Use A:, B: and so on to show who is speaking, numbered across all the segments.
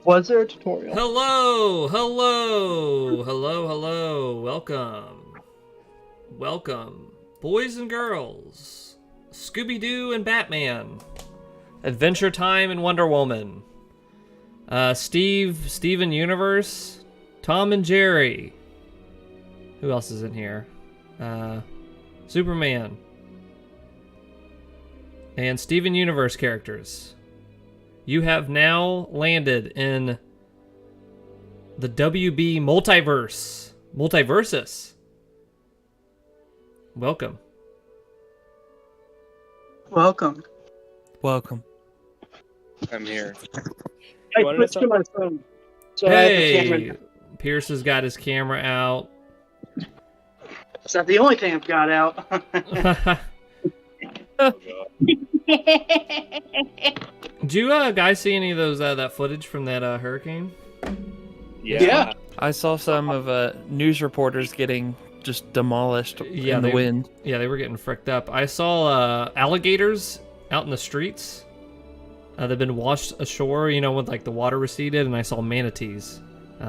A: Was there a tutorial?
B: Hello, hello, hello, hello. Welcome, boys and girls, Scooby-Doo and Batman, Adventure Time and Wonder Woman, Steven Universe, Tom and Jerry. Who else is in here? Superman. And Steven Universe characters. You have now landed in the WB MultiVersus. Welcome.
A: Welcome.
C: Welcome.
D: I'm here.
A: I
D: wanna know
A: switched to my phone. So I have the
B: Hey,
A: camera.
B: Pierce has got his camera out.
A: It's not the only thing I've got out.
B: Did you guys see any of those that footage from that hurricane?
A: Yeah.
C: I saw some of news reporters getting just demolished in the wind.
B: Yeah, they were getting fricked up. I saw alligators out in the streets. They've been washed ashore, when like the water receded, and I saw manatees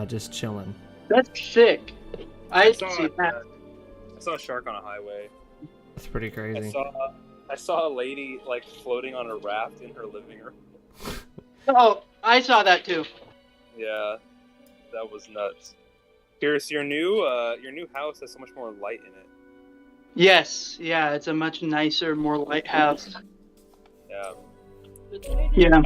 B: just chilling.
A: That's sick. I
D: saw
A: see that.
D: I saw a shark on a highway.
B: That's pretty crazy.
D: I saw a lady like floating on a raft in her living room.
A: Oh, I saw that too.
D: Yeah, that was nuts. Pierce, your new house has so much more light in it.
A: Yes, yeah, it's a much nicer, more light house.
D: Yeah.
A: Yeah.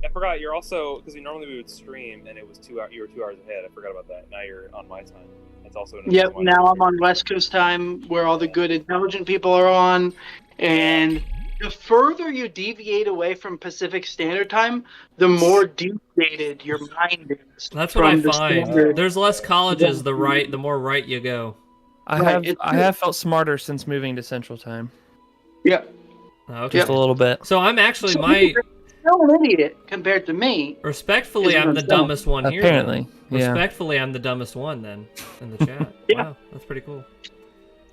D: I forgot. You're also because normally we would stream and it was 2 hours. You were 2 hours ahead. I forgot about that. Now you're on my time. It's also
A: Yep, now I'm on West Coast time where all the good, intelligent people are on. And the further you deviate away from Pacific Standard Time, the more deviated your mind is.
B: That's what I
A: from the
B: find.
A: standard.
B: There's less colleges the more right you go.
A: Right,
C: I have felt smarter since moving to Central Time.
A: Yeah.
B: Okay.
C: Just a little bit.
B: So I'm actually
A: So you're still an idiot compared to me.
B: respectfully,
A: Isn't
B: I'm the
A: it so?
B: dumbest one here.
C: Apparently,
B: then.
C: yeah.
B: Respectfully, I'm the dumbest one then in the chat.
A: Yeah.
B: Wow, that's pretty cool.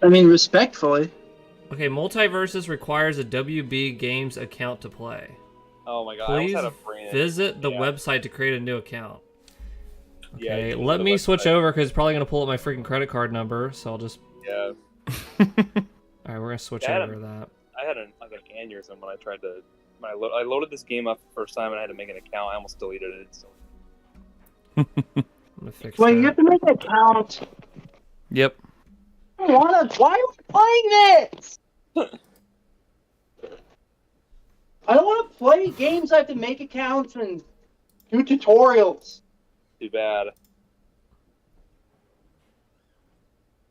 A: I mean, respectfully.
B: Okay, MultiVersus requires a WB Games account to play.
D: Oh my god!
B: Please
D: I almost had a brain.
B: visit the website to create a new account.
D: Yeah,
B: Okay,
D: you
B: let
D: the
B: me switch
D: website.
B: over because it's probably gonna pull up my freaking credit card number. So I'll just.
D: Yeah.
B: All right, we're gonna switch
D: Yeah,
B: over to that.
D: I had an aneurysm when I tried to. When I loaded this game up the first time and I had to make an account. I almost deleted it. So.
B: I'm gonna fix
A: Well,
B: that.
A: you have to make an account.
C: Yep.
A: I don't wanna. Why am I playing this? I don't want to play games. I have to make accounts and do tutorials.
D: Too bad.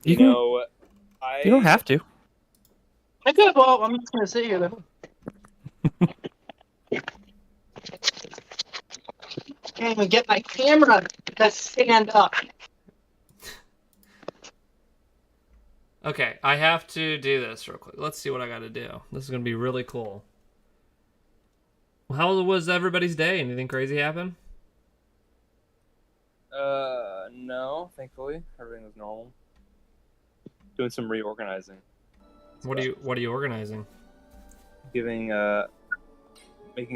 C: You can.
D: know,
C: You don't have to.
A: I could. Well, I'm just gonna sit here though. Can't even get my camera to stand up.
B: Okay, I have to do this real quick. Let's see what I got to do. This is gonna be really cool. How was everybody's day? Anything crazy happen?
D: No, thankfully everything was normal. Doing some reorganizing.
B: What are you organizing?
D: Making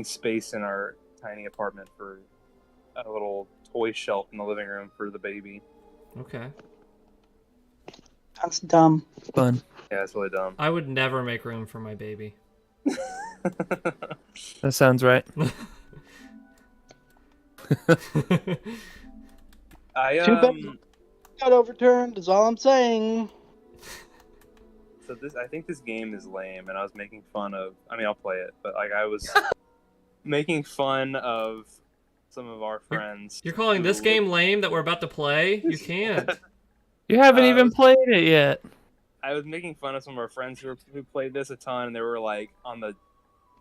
D: space in our tiny apartment for a little toy shelf in the living room for the baby.
B: Okay.
A: That's dumb.
C: Fun.
D: Yeah, it's really dumb.
B: I would never make room for my baby.
C: That sounds right.
A: Too bad got overturned. Is all I'm saying.
D: So I think this game is lame, and I was making fun of. I mean, I'll play it, but like I was making fun of some of our friends.
B: You're calling this game lame that we're about to play? You can't.
C: You haven't even played it yet.
D: I was making fun of some of our friends who played this a ton, and they were like on the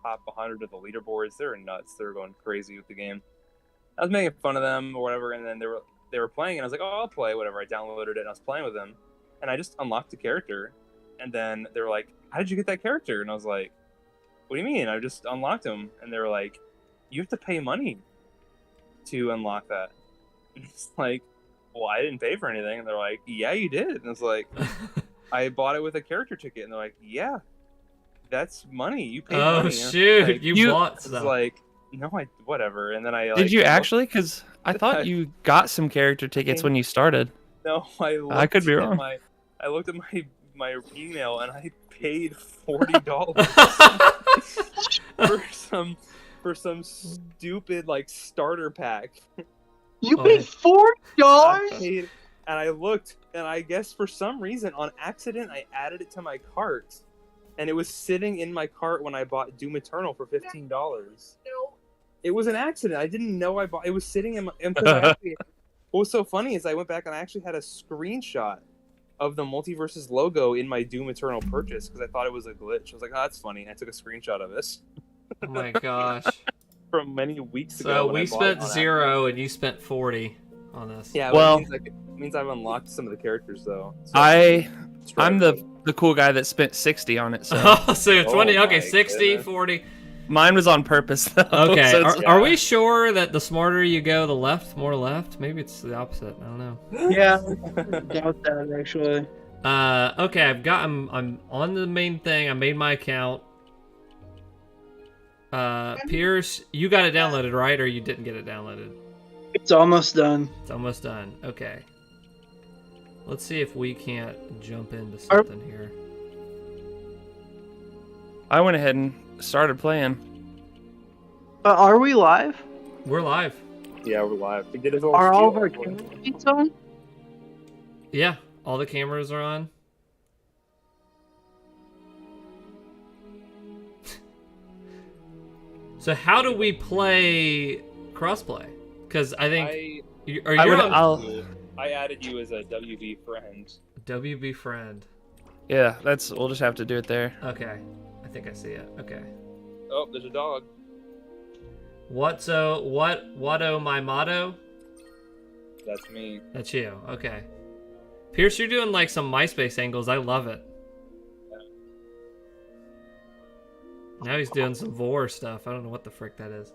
D: top 100 of the leaderboards. They were nuts. They were going crazy with the game. I was making fun of them or whatever, and then they were playing, and I was like, "Oh, I'll play." Whatever. I downloaded it, and I was playing with them, and I just unlocked the character, and then they were like, "How did you get that character?" And I was like, "What do you mean? I just unlocked him." And they were like, "You have to pay money to unlock that." And it's like, well, I didn't pay for anything. And they're like, yeah, you did. And it's like, I bought it with a character ticket. And they're like, yeah, that's money. You paid money.
B: Oh, shoot.
D: Like,
B: You bought
D: it's
B: stuff.
D: like, no, whatever. And then I
C: Did you actually? Because I thought you got some character tickets when you started.
D: No,
C: I could be wrong.
D: I looked at my email and I paid $40 for some stupid like starter pack.
A: You paid $40?
D: And I looked, and I guess for some reason, on accident, I added it to my cart, and it was sitting in my cart when I bought Doom Eternal for $15. No, it was an accident. I didn't know I bought. It was sitting in my. What was so funny is I went back and I actually had a screenshot of the MultiVersus logo in my Doom Eternal purchase because I thought it was a glitch. I was like, "Oh, that's funny." And I took a screenshot of this.
B: Oh my gosh!
D: From many weeks ago.
B: So we spent 0 and you spent 40 on this.
D: Yeah,
C: well,
D: it means I've unlocked some of the characters though. So
C: I'm the cool guy that spent 60 on it. So,
B: so 20. Okay, 60,
D: goodness.
B: 40.
C: Mine was on purpose though.
B: Okay,
C: So
B: are we sure that the smarter you go, the more left? Maybe it's the opposite. I don't know.
A: Yeah, I doubt that actually.
B: Okay, I'm on the main thing. I made my account. Pierce, you got it downloaded, right? Or you didn't get it downloaded?
A: It's almost done.
B: It's almost done. Okay. Let's see if we can't jump into something here.
C: I went ahead and started playing.
A: Are we live?
B: We're live.
D: Yeah, we're live. We did it
A: Are all of our camera feeds on?
B: Yeah, all the cameras are on. So how do we play crossplay? Because I think
D: I added you as a WB friend.
B: WB friend.
C: Yeah, we'll just have to do it there.
B: Okay, I think I see it. Okay.
D: Oh, there's a dog.
B: What my motto?
D: That's me.
B: That's you. Okay. Pierce, you're doing like some MySpace angles. I love it. Now he's doing some vor stuff. I don't know what the frick that is.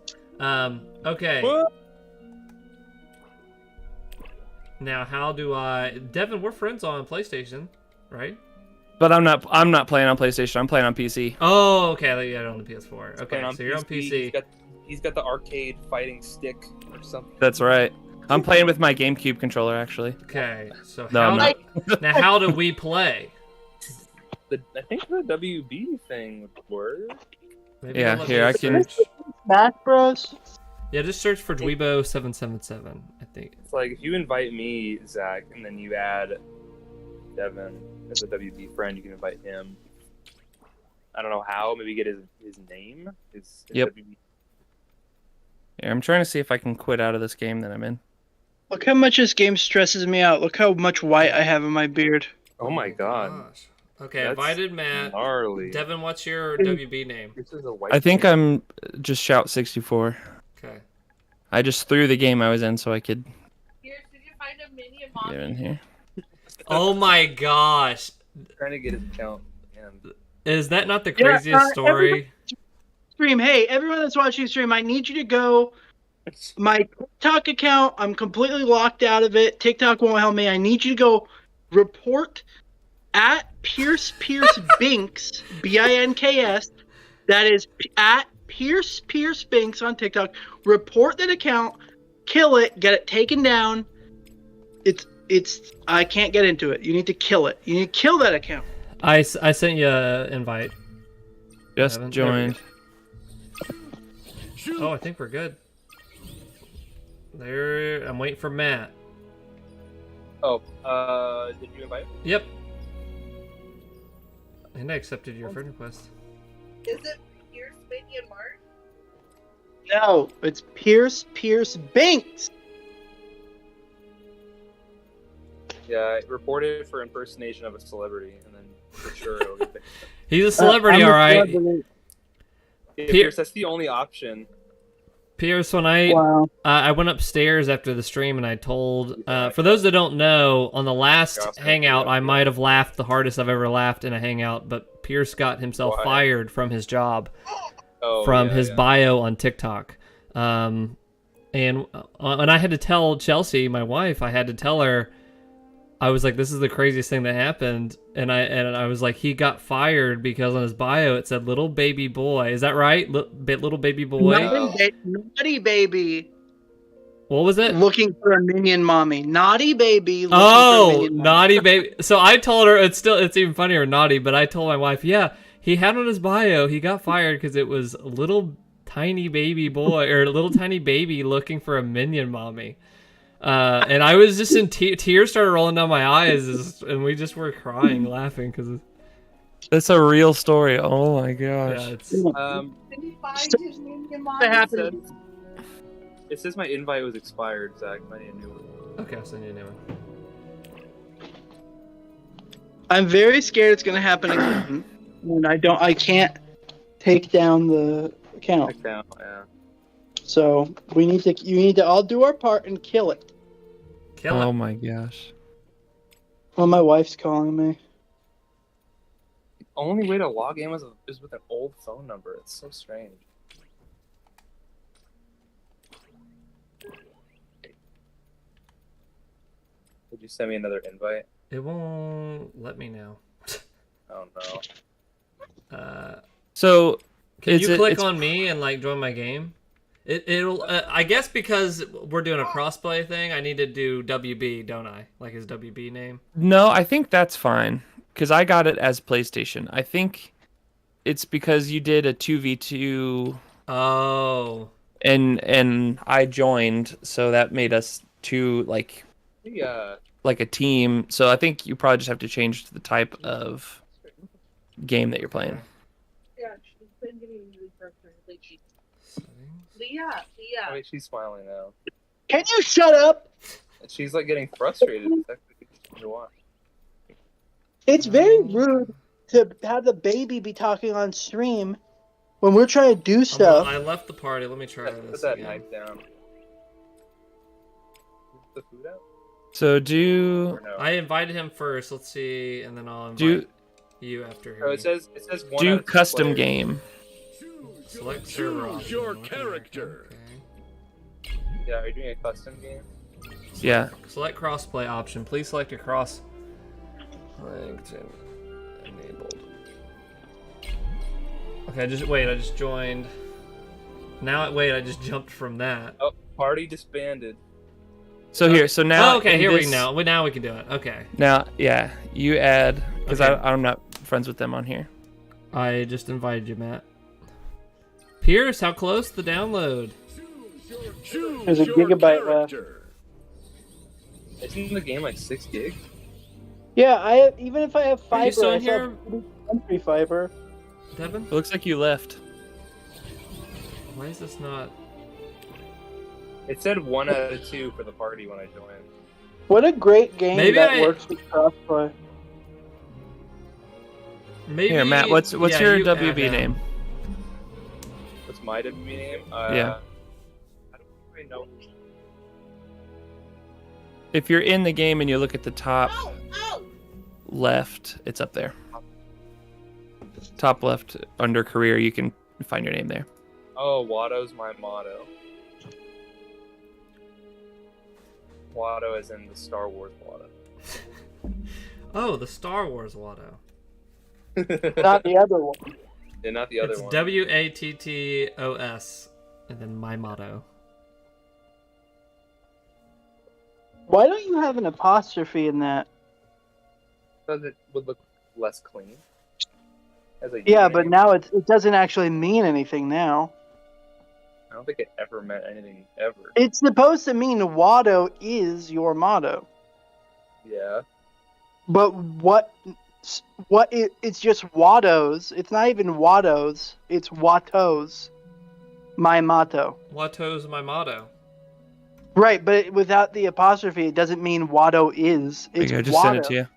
B: Okay.
D: What?
B: Now, how do I... Devin, we're friends on PlayStation, right?
C: But I'm not playing on PlayStation. I'm playing on PC.
B: Oh, okay. Yeah, on the PS4. Okay, so you're on PC.
D: He's got the arcade fighting stick or something.
C: That's right. I'm playing with my GameCube controller, actually.
B: Okay, so
C: No,
B: now how do we play?
D: I think the WB thing would work.
B: Maybe
C: Yeah,
B: we'll
C: here, I can...
A: Smash Bros.
B: Yeah, just search for Dweebo777, I think.
D: It's like if you invite me, Zach, and then you add Devin as a WB friend, you can invite him. I don't know how. Maybe get his name. His
C: Yep.
D: WB.
C: Yeah, I'm trying to see if I can quit out of this game that I'm in.
A: Look how much this game stresses me out. Look how much white I have in my beard.
D: Oh my god.
B: Gosh. Okay,
D: That's
B: invited Matt.
D: Gnarly.
B: Devin, what's your WB name?
D: This is a white
C: I think
D: kid.
C: I'm just Shout 64.
B: Okay.
C: I just threw the game I was in so I could
E: Here, did you find a mini
C: get in here.
B: Oh my gosh.
D: trying to get his account. And
B: Is that not the craziest story?
A: Stream, hey, everyone that's watching the stream, I need you to go. My TikTok account, I'm completely locked out of it. TikTok won't help me. I need you to go report at Pierce Binks, Binks. That is at Pierce Binks on TikTok. Report that account, kill it, get it taken down. It's I can't get into it. You need to kill it. You need to kill that account.
B: I sent you an invite.
C: Just
B: Devin,
C: joined.
B: Oh, I think we're good. There, I'm waiting for Matt.
D: oh, did you invite him?
B: Yep. And I accepted your friend request.
E: Is it Pierce, Baby, and Mark?
A: No, it's Pierce Binks.
D: Yeah, I reported for impersonation of a celebrity, and then for sure it'll get fixed.
B: He's a celebrity,
A: I'm a
B: all right.
A: celebrity.
D: Yeah, Pierce, that's the only option.
B: Pierce, when I
A: Wow.
B: I went upstairs after the stream and I told, for those that don't know, on the last Hangout, I might have laughed the hardest I've ever laughed in a Hangout, but Pierce got himself
D: Why?
B: fired from his job,
D: Oh,
B: from
D: yeah,
B: his
D: yeah.
B: bio on TikTok. And I had to tell Chelsea, my wife, I had to tell her, I was like, this is the craziest thing that happened. And I was like, he got fired because on his bio it said little baby boy. Is that right? Little baby boy?
A: Naughty baby.
B: What was it?
A: Looking for a minion mommy. Naughty baby. Looking for a
B: Oh,
A: minion mommy.
B: naughty baby. So I told her it's even funnier naughty, but I told my wife, yeah, he had on his bio, he got fired because it was a little tiny baby boy or a little tiny baby looking for a minion mommy. And I was just in tears started rolling down my eyes, and we just were crying, laughing because
C: That's a real story. Oh my gosh.
B: yeah, it's
E: Did he find his minion mommy?
A: What happened?
D: It says my invite was expired, Zach. I need a new one.
B: okay. I'll send you a new one.
A: I'm very scared it's gonna happen again when I can't take down the account.
D: Account, yeah.
A: So you need to all do our part and kill it.
B: Kill
C: Oh
B: it.
C: my gosh.
A: Well, my wife's calling me.
D: The only way to log in is with an old phone number. It's so strange. Would you send me another invite?
B: It won't let me now.
D: Oh no.
C: So
B: Can
C: It's
B: you
C: a-
B: click
C: it's-
B: on me and like join my game? It'll. I guess because we're doing a crossplay thing, I need to do WB, don't I? Like his WB name.
C: no, I think that's fine because I got it as PlayStation. I think it's because you did a 2v2
B: Oh.
C: and I joined, so that made us two like
D: Yeah.
C: a team. So I think you probably just have to change the type of game that you're playing.
E: Yeah, she's been getting really frustrated. Like,
B: Settings.
E: Leah.
D: Oh, wait, she's smiling now.
A: Can you shut up?
D: And she's like getting frustrated. It's actually interesting to watch.
A: It's very rude to have the baby be talking on stream when we're trying to do stuff.
B: I left the party. Let me try
D: Put
B: this
D: that
B: again.
D: knife down. Is the food out?
C: So do
D: Or no?
B: I invited him first. Let's see, and then I'll invite
C: do
B: you after
D: Oh,
B: him.
D: it says one out
C: do
D: of two
C: custom
D: players.
C: game.
B: Select server option.
F: your
B: Okay,
F: character.
B: okay.
D: Yeah, are you doing a custom game?
C: Yeah.
B: Select crossplay option. Please select a cross linked and enabled. Okay, I just joined. Now, wait, I just jumped from that.
D: Oh, party disbanded.
C: So here, so now
B: Oh, okay,
C: in
B: here
C: this-
B: we now. Now we can do it. Okay.
C: Now, yeah, you add because
B: Okay.
C: I'm not friends with them on here.
B: I just invited you, Matt. Pierce, how close to the download?
F: Choose
A: There's a
F: your
A: gigabyte left.
F: character.
D: Isn't the game like 6 gig?
A: Yeah, even if I have
B: Are
A: fiber,
B: you still
A: I
B: in
A: still
B: here,
A: have country fiber.
B: Devin?
C: It looks like you left.
B: Why is this not?
D: It said 1 out of 2 for the party when I joined.
A: What a great game
B: Maybe
A: that
B: I-
A: works with crossplay.
B: Maybe.
C: Here, Matt, what's
B: yeah,
C: your
B: you add
C: WB
B: that.
C: name?
D: What's my WB name?
C: Yeah.
D: I don't really know.
C: If you're in the game and you look at the top
E: Oh!
C: left, it's up there. Top left under career, you can find your name there.
D: Oh, Watto's my motto. Watto as in the Star Wars Watto.
B: Oh, the Star Wars Watto.
A: Not the other one.
D: Yeah, not the other
B: It's
D: one.
B: WATTOS, and then my motto.
A: Why don't you have an apostrophe in that?
D: Because it would look less clean. As a
A: Yeah,
D: username.
A: but now it doesn't actually mean anything now.
D: I don't think it ever meant anything ever.
A: It's supposed to mean Watto is your motto.
D: Yeah.
A: But it's just Watto's. It's not even Watto's. It's Watto's. My motto.
B: Watto's my motto.
A: Right, but without the apostrophe, it doesn't mean Watto is.
C: There
A: It's
C: you go, just
A: Watto.
C: send it to you.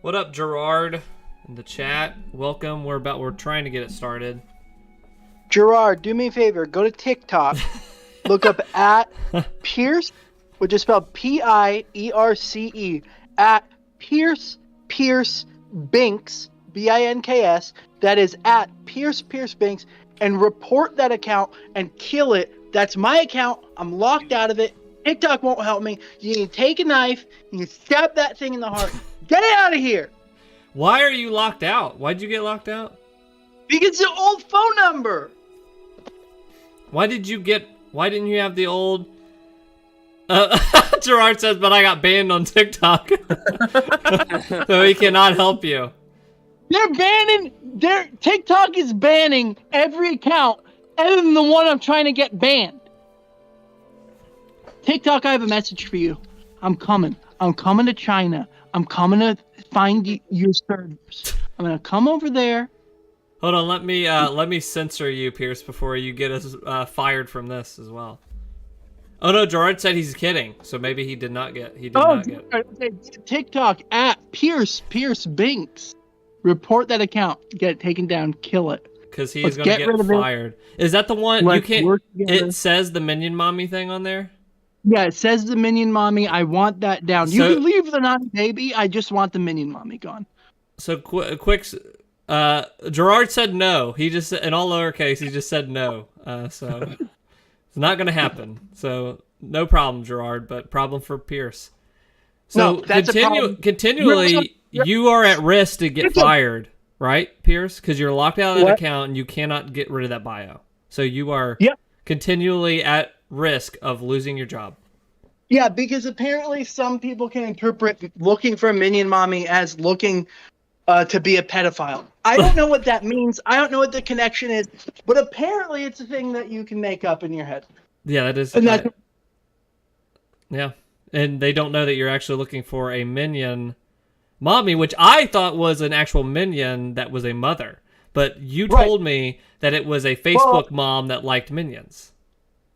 B: What up, Gerard? In the chat, welcome. We're trying to get it started.
A: Gerard, do me a favor. Go to TikTok. Look up at Pierce, which is spelled Pierce, at Pierce Binks, Binks. That is at Pierce Binks, and report that account and kill it. That's my account. I'm locked out of it. TikTok won't help me. You need to take a knife. You need to stab that thing in the heart. Get it out of here.
B: Why are you locked out? Why'd you get locked out?
A: Because it's an old phone number.
B: Why did you get Why didn't you have the old? Gerard says, but I got banned on TikTok, so he cannot help you.
A: Their TikTok is banning every account other than the one I'm trying to get banned. TikTok, I have a message for you. I'm coming. I'm coming to China. I'm coming to find your servers. I'm gonna come over there.
B: Hold on, let me censor you, Pierce, before you get us fired from this as well. Oh no, Gerard said he's kidding, so maybe he did not get.
A: Okay. TikTok at Pierce Binks. Report that account. Get it taken down. Kill it.
B: Because he is gonna get fired. Is that the one you can't? It says the Minion Mommy thing on there.
A: Yeah, it says the Minion Mommy. I want that down. You can leave the naughty baby. I just want the Minion Mommy gone.
B: So quick. Gerard said no. He just in all lowercase. He just said no. So it's not gonna happen. So no problem, Gerard. But problem for Pierce. So
A: no, that's a problem.
B: Continually, you are at risk to get fired, right, Pierce? Because you're locked out of that account and you cannot get rid of that bio. So you are continually at risk of losing your job.
A: Yeah, because apparently some people can interpret looking for a Minion Mommy as looking to be a pedophile. I don't know what that means. I don't know what the connection is, but apparently it's a thing that you can make up in your head.
B: Yeah, that is. Yeah, and they don't know that you're actually looking for a Minion Mommy, which I thought was an actual Minion that was a mother. But you told me that it was a Facebook mom that liked Minions.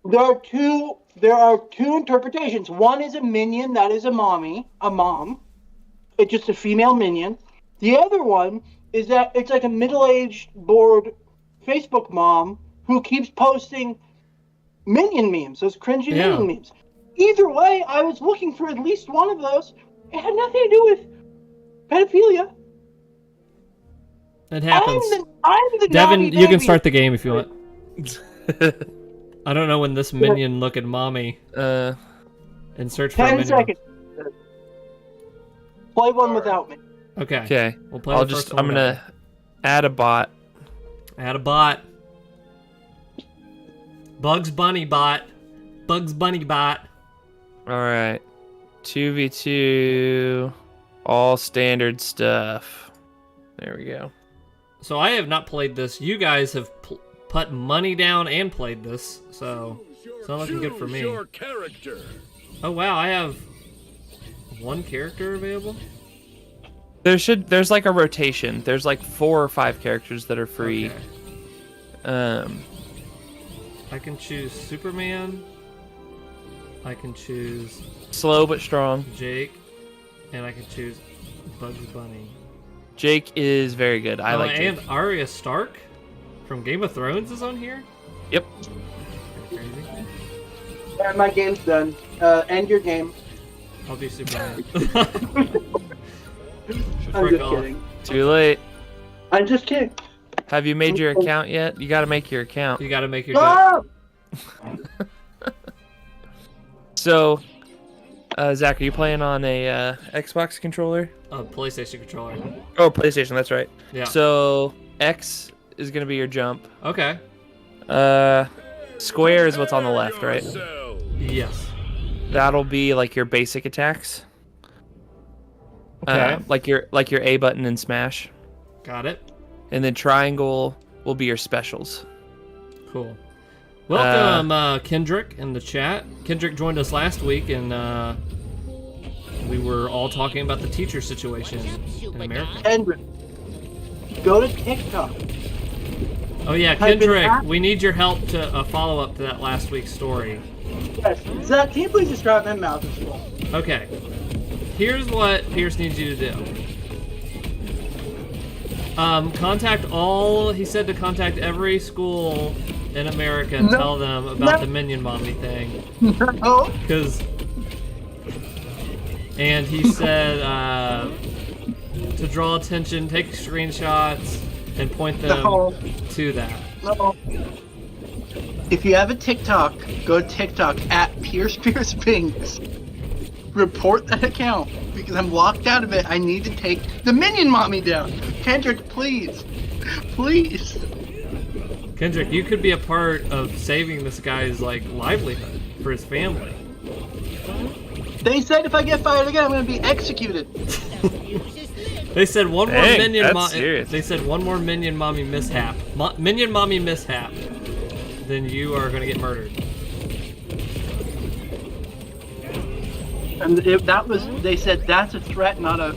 A: There are two interpretations. One is a minion, that is a mom. It's just a female minion. The other one is that it's like a middle-aged, bored Facebook mom who keeps posting minion memes, those cringy minion memes. Either way, I was looking for at least one of those. It had nothing to do with pedophilia.
B: It happens.
A: I'm the
B: Devin,
A: naughty
B: you can
A: baby.
B: start the game if you want. I don't know when this minion look at mommy and search for a
A: 10
B: minion.
A: seconds. Play one without me.
B: Okay.
C: Okay.
B: We'll play
C: I'm gonna add a bot.
B: Add a bot. Bugs Bunny bot. Bugs Bunny bot.
C: All right. 2v2. All standard stuff. There we go.
B: So I have not played this. You guys have put money down and played this, so it's not looking good for me.
F: Your character.
B: Oh wow, I have one character available.
C: There's like a rotation. There's like 4 or 5 characters that are free.
B: Okay. I can choose Superman. I can choose
C: Slow but strong.
B: Jake, and I can choose Bugs Bunny.
C: Jake is very good. I like Jake.
B: And Arya Stark from Game of Thrones is on here.
C: Yep.
B: Crazy.
A: Yeah, my game's done. End your game.
B: I'll do Superman.
A: I'm just kidding.
C: Too late.
A: I'm just kidding.
C: Have you made your account yet? You got to make your account.
B: You got to make your.
A: No!
C: So, Zach, are you playing on a Xbox controller?
B: A PlayStation controller.
C: Oh, PlayStation. That's right.
B: Yeah.
C: So X is gonna be your jump.
B: Okay.
C: Square is what's on the left, right?
B: Yes.
C: That'll be like your basic attacks.
B: Okay.
C: Like your A button in Smash.
B: Got it.
C: And then triangle will be your specials.
B: Cool. Welcome, Kendrick, in the chat. Kendrick joined us last week, and we were all talking about the teacher situation in America.
A: Kendrick, go to TikTok.
B: Oh yeah, Kendrick, we need your help to follow up to that last week's story.
A: Yes. Zach, can you please describe my mouth is full?
B: Okay. Here's what Pierce needs you to do. He said to contact every school in America and tell them about the Minion Mommy thing.
A: No.
B: And he said to draw attention, take screenshots, and point them to that.
A: No. If you have a TikTok, go to TikTok at Pierce Binks. Report that account because I'm locked out of it. I need to take the Minion Mommy down. Kendrick, please. Please.
B: Kendrick, you could be a part of saving this guy's like livelihood for his family.
A: They said if I get fired again, I'm going to be executed.
B: They said one more
C: Dang,
B: minion.
C: that's serious.
B: They said one more minion mommy mishap. Minion mommy mishap. Then you are going to get murdered.
A: And they said that's a threat, not a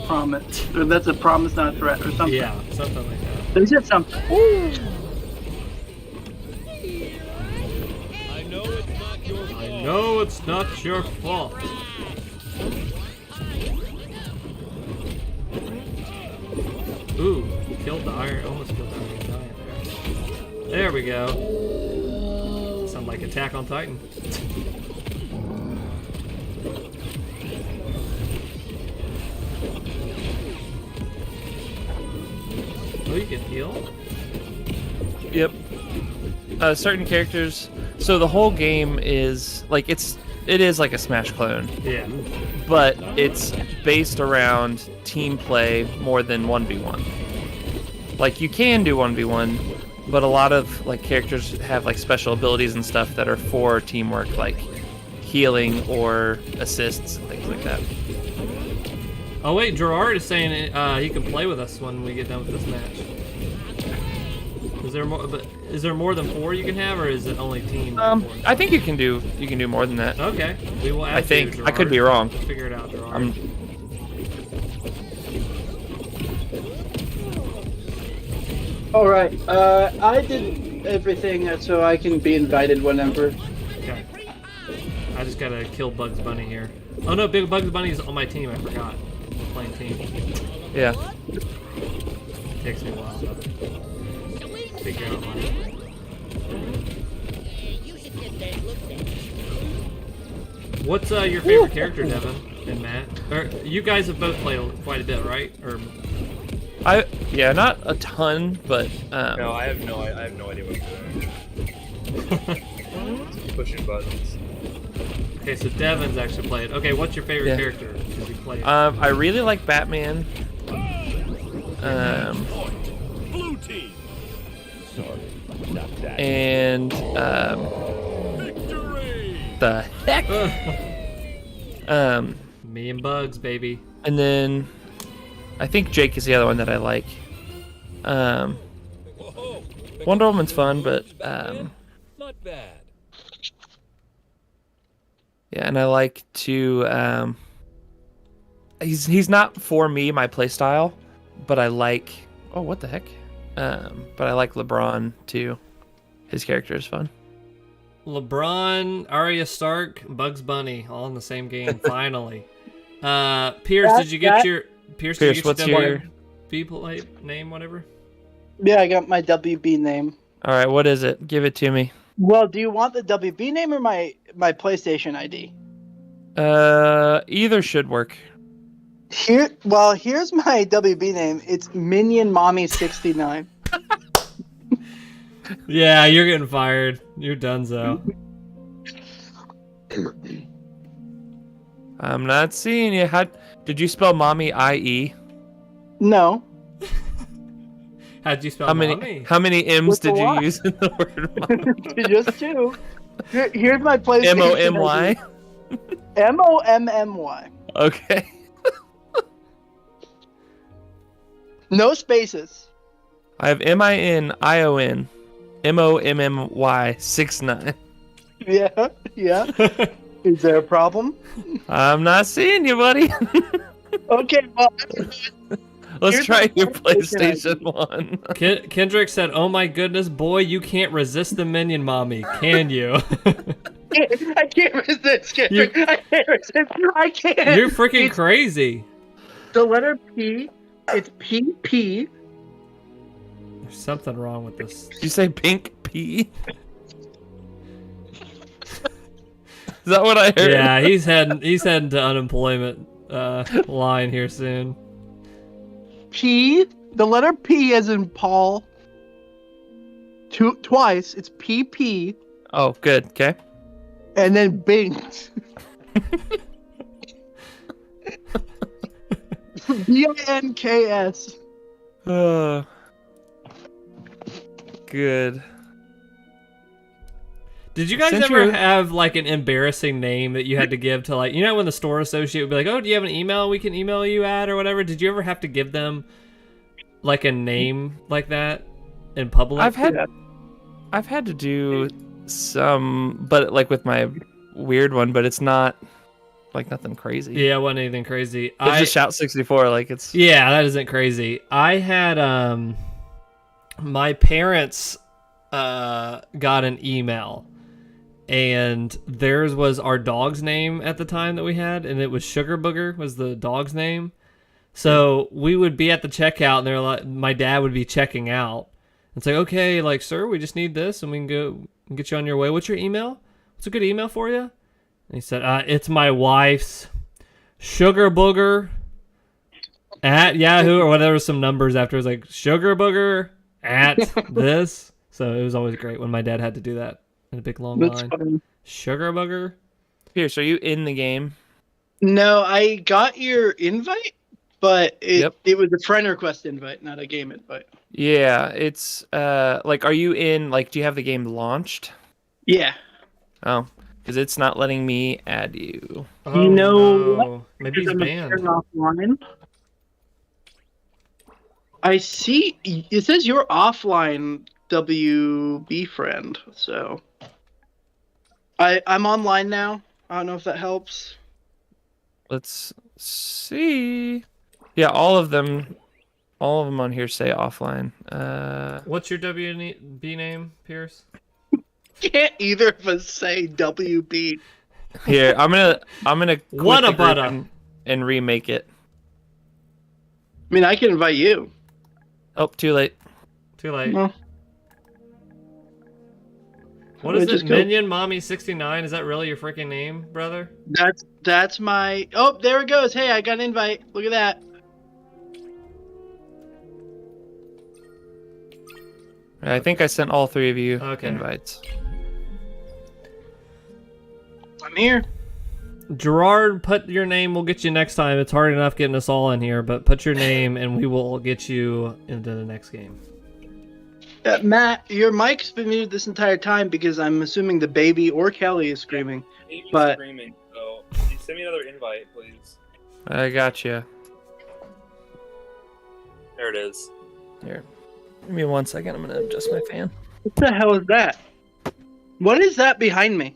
A: promise. Or that's a promise, not a threat, or something.
B: Yeah, something like that.
A: They said something.
F: I know it's not your fault.
B: I know it's not your fault. Ooh, killed the iron. Almost killed the iron giant there. There we go. Sound like Attack on Titan. Oh, you can heal?
C: Yep. Certain characters. So the whole game is like it is like a Smash clone,
B: Yeah.
C: but it's based around team play more than 1v1. Like you can do 1v1, but a lot of like characters have like special abilities and stuff that are for teamwork, like healing or assists and things like that.
B: Oh wait, Gerard is saying he can play with us when we get done with this match. Is there more? But is there more than 4 you can have, or is it only team?
C: I think you can do more than that.
B: Okay, we will. Add
C: I think
B: you,
C: I could be
B: Gerard.
C: wrong.
B: Figure it out, Gerard.
A: All right. I did everything so I can be invited whenever.
B: Okay. I just gotta kill Bugs Bunny here. Oh no, Big Bugs Bunny is on my team. I forgot. We're playing team.
C: Yeah.
B: Takes me a while to figure out my. What's your favorite character, Devin and Matt? Or you guys have both played quite a bit, right? Or
C: Not a ton, but
D: No, I have no idea what I'm doing. Pushing buttons.
B: okay, so Devin's actually played. Okay, what's your favorite
C: Yeah.
B: character? Because you played.
C: I really like Batman.
F: Blue team. Sorry, not that.
C: And
F: Victory.
C: the heck.
B: Me and Bugs, baby.
C: And then I think Jake is the other one that I like.
F: Whoa,
C: Wonder Woman's fun, but
F: not bad.
C: yeah, and I like to. He's not for me, my playstyle, but I like. Oh, what the heck? But I like LeBron too. His character is fun.
B: LeBron, Arya Stark, Bugs Bunny, all in the same game. Finally. Pierce, did you get your Pierce? Did you get
C: What's
B: your
C: your?
B: people name, whatever?
A: Yeah, I got my WB name.
C: All right, what is it? Give it to me.
A: Well, do you want the WB name or my PlayStation ID?
C: Either should work.
A: Here's my WB name. It's Minion Mommy 69.
B: Yeah, you're getting fired. You're donezo.
C: I'm not seeing you. How did you spell mommy? IE?
A: No.
B: How'd you spell
C: How
B: mommy?
C: many M's
A: With the
C: did you
A: Y.
C: use in the word mommy?
A: Just 2. Here's my PlayStation.
C: MOMY?
A: MOMMY.
C: Okay.
A: No spaces.
C: I have MINION MOMMY 69.
A: Yeah. Is there a problem?
C: I'm not seeing you, buddy.
A: Okay, well,
C: Let's
A: Here's
C: try
A: my
C: your
A: PlayStation
C: PlayStation 1.
B: Kendrick said, "Oh my goodness, boy, you can't resist the minion mommy, can you?"
A: I can't resist. Kendrick. I can't resist. I can't.
B: You're freaking
A: It's
B: crazy.
A: the letter P. It's PP.
B: There's something wrong with this.
C: Did you say pink P? Is that what I heard?
B: Yeah, he's heading to unemployment line here soon.
A: P. The letter P as in Paul. Twice. It's PP.
C: Oh, good. Okay.
A: And then Bing. BINKS.
C: good.
B: Did you guys
C: Since
B: ever
C: you're-
B: have like an embarrassing name that you had to give to like, you know, when the store associate would be like, "Oh, do you have an email we can email you at or whatever?" Did you ever have to give them like a name like that in public?
C: I've had to do some, but like with my weird one, but it's not like nothing crazy.
B: Yeah, it wasn't anything crazy.
C: It's just Shout 64. Like it's
B: Yeah, that isn't crazy. I had my parents got an email, and theirs was our dog's name at the time that we had, and it was Sugar Booger was the dog's name. So we would be at the checkout, and they're like, my dad would be checking out. It's like, okay, like, sir, we just need this, and we can go and get you on your way. What's your email? What's a good email for you? And he said, it's my wife's Sugar Booger at Yahoo, or whatever, some numbers after. It was like, Sugar Booger at this. So it was always great when my dad had to do that in a big long
A: That's
B: line.
A: funny.
B: Sugar Booger?
C: Pierce. Are you in the game?
A: No, I got your invite, but
C: Yep.
A: it was a friend request invite, not a game invite.
C: Yeah, it's like, are you in? Like, do you have the game launched?
A: Yeah.
C: Oh, because it's not letting me add you.
B: Oh,
A: You know
B: no.
A: what?
B: Maybe he's
A: Because I'm
B: banned.
A: turn offline. I see. It says you're offline, WB friend. So I'm online now. I don't know if that helps.
C: Let's see. Yeah, all of them on here say offline.
B: What's your WB name, Pierce?
A: Can't either of us say WB.
C: Here, I'm gonna quit
B: What
C: the
B: a
C: group
B: butter.
C: and remake it.
A: I mean, I can invite you.
C: Oh, too late.
B: Too late.
A: No.
B: What is
A: Just
B: it?
A: go.
B: Minion Mommy 69? Is that really your freaking name, brother?
A: That's my. Oh, there it goes. Hey, I got an invite. Look at that.
C: I think I sent all three of you
B: Okay.
C: invites.
A: I'm here.
B: Gerard, put your name. We'll get you next time. It's hard enough getting us all in here, but put your name and we will get you into the next game.
A: Matt, your mic's been muted this entire time because I'm assuming the baby or Kelly is screaming.
D: Amy's
A: But-
D: screaming, so send me another invite, please.
C: I gotcha.
D: There it is.
C: Here, give me 1 second. I'm gonna adjust my fan.
A: What the hell is that? What is that behind me?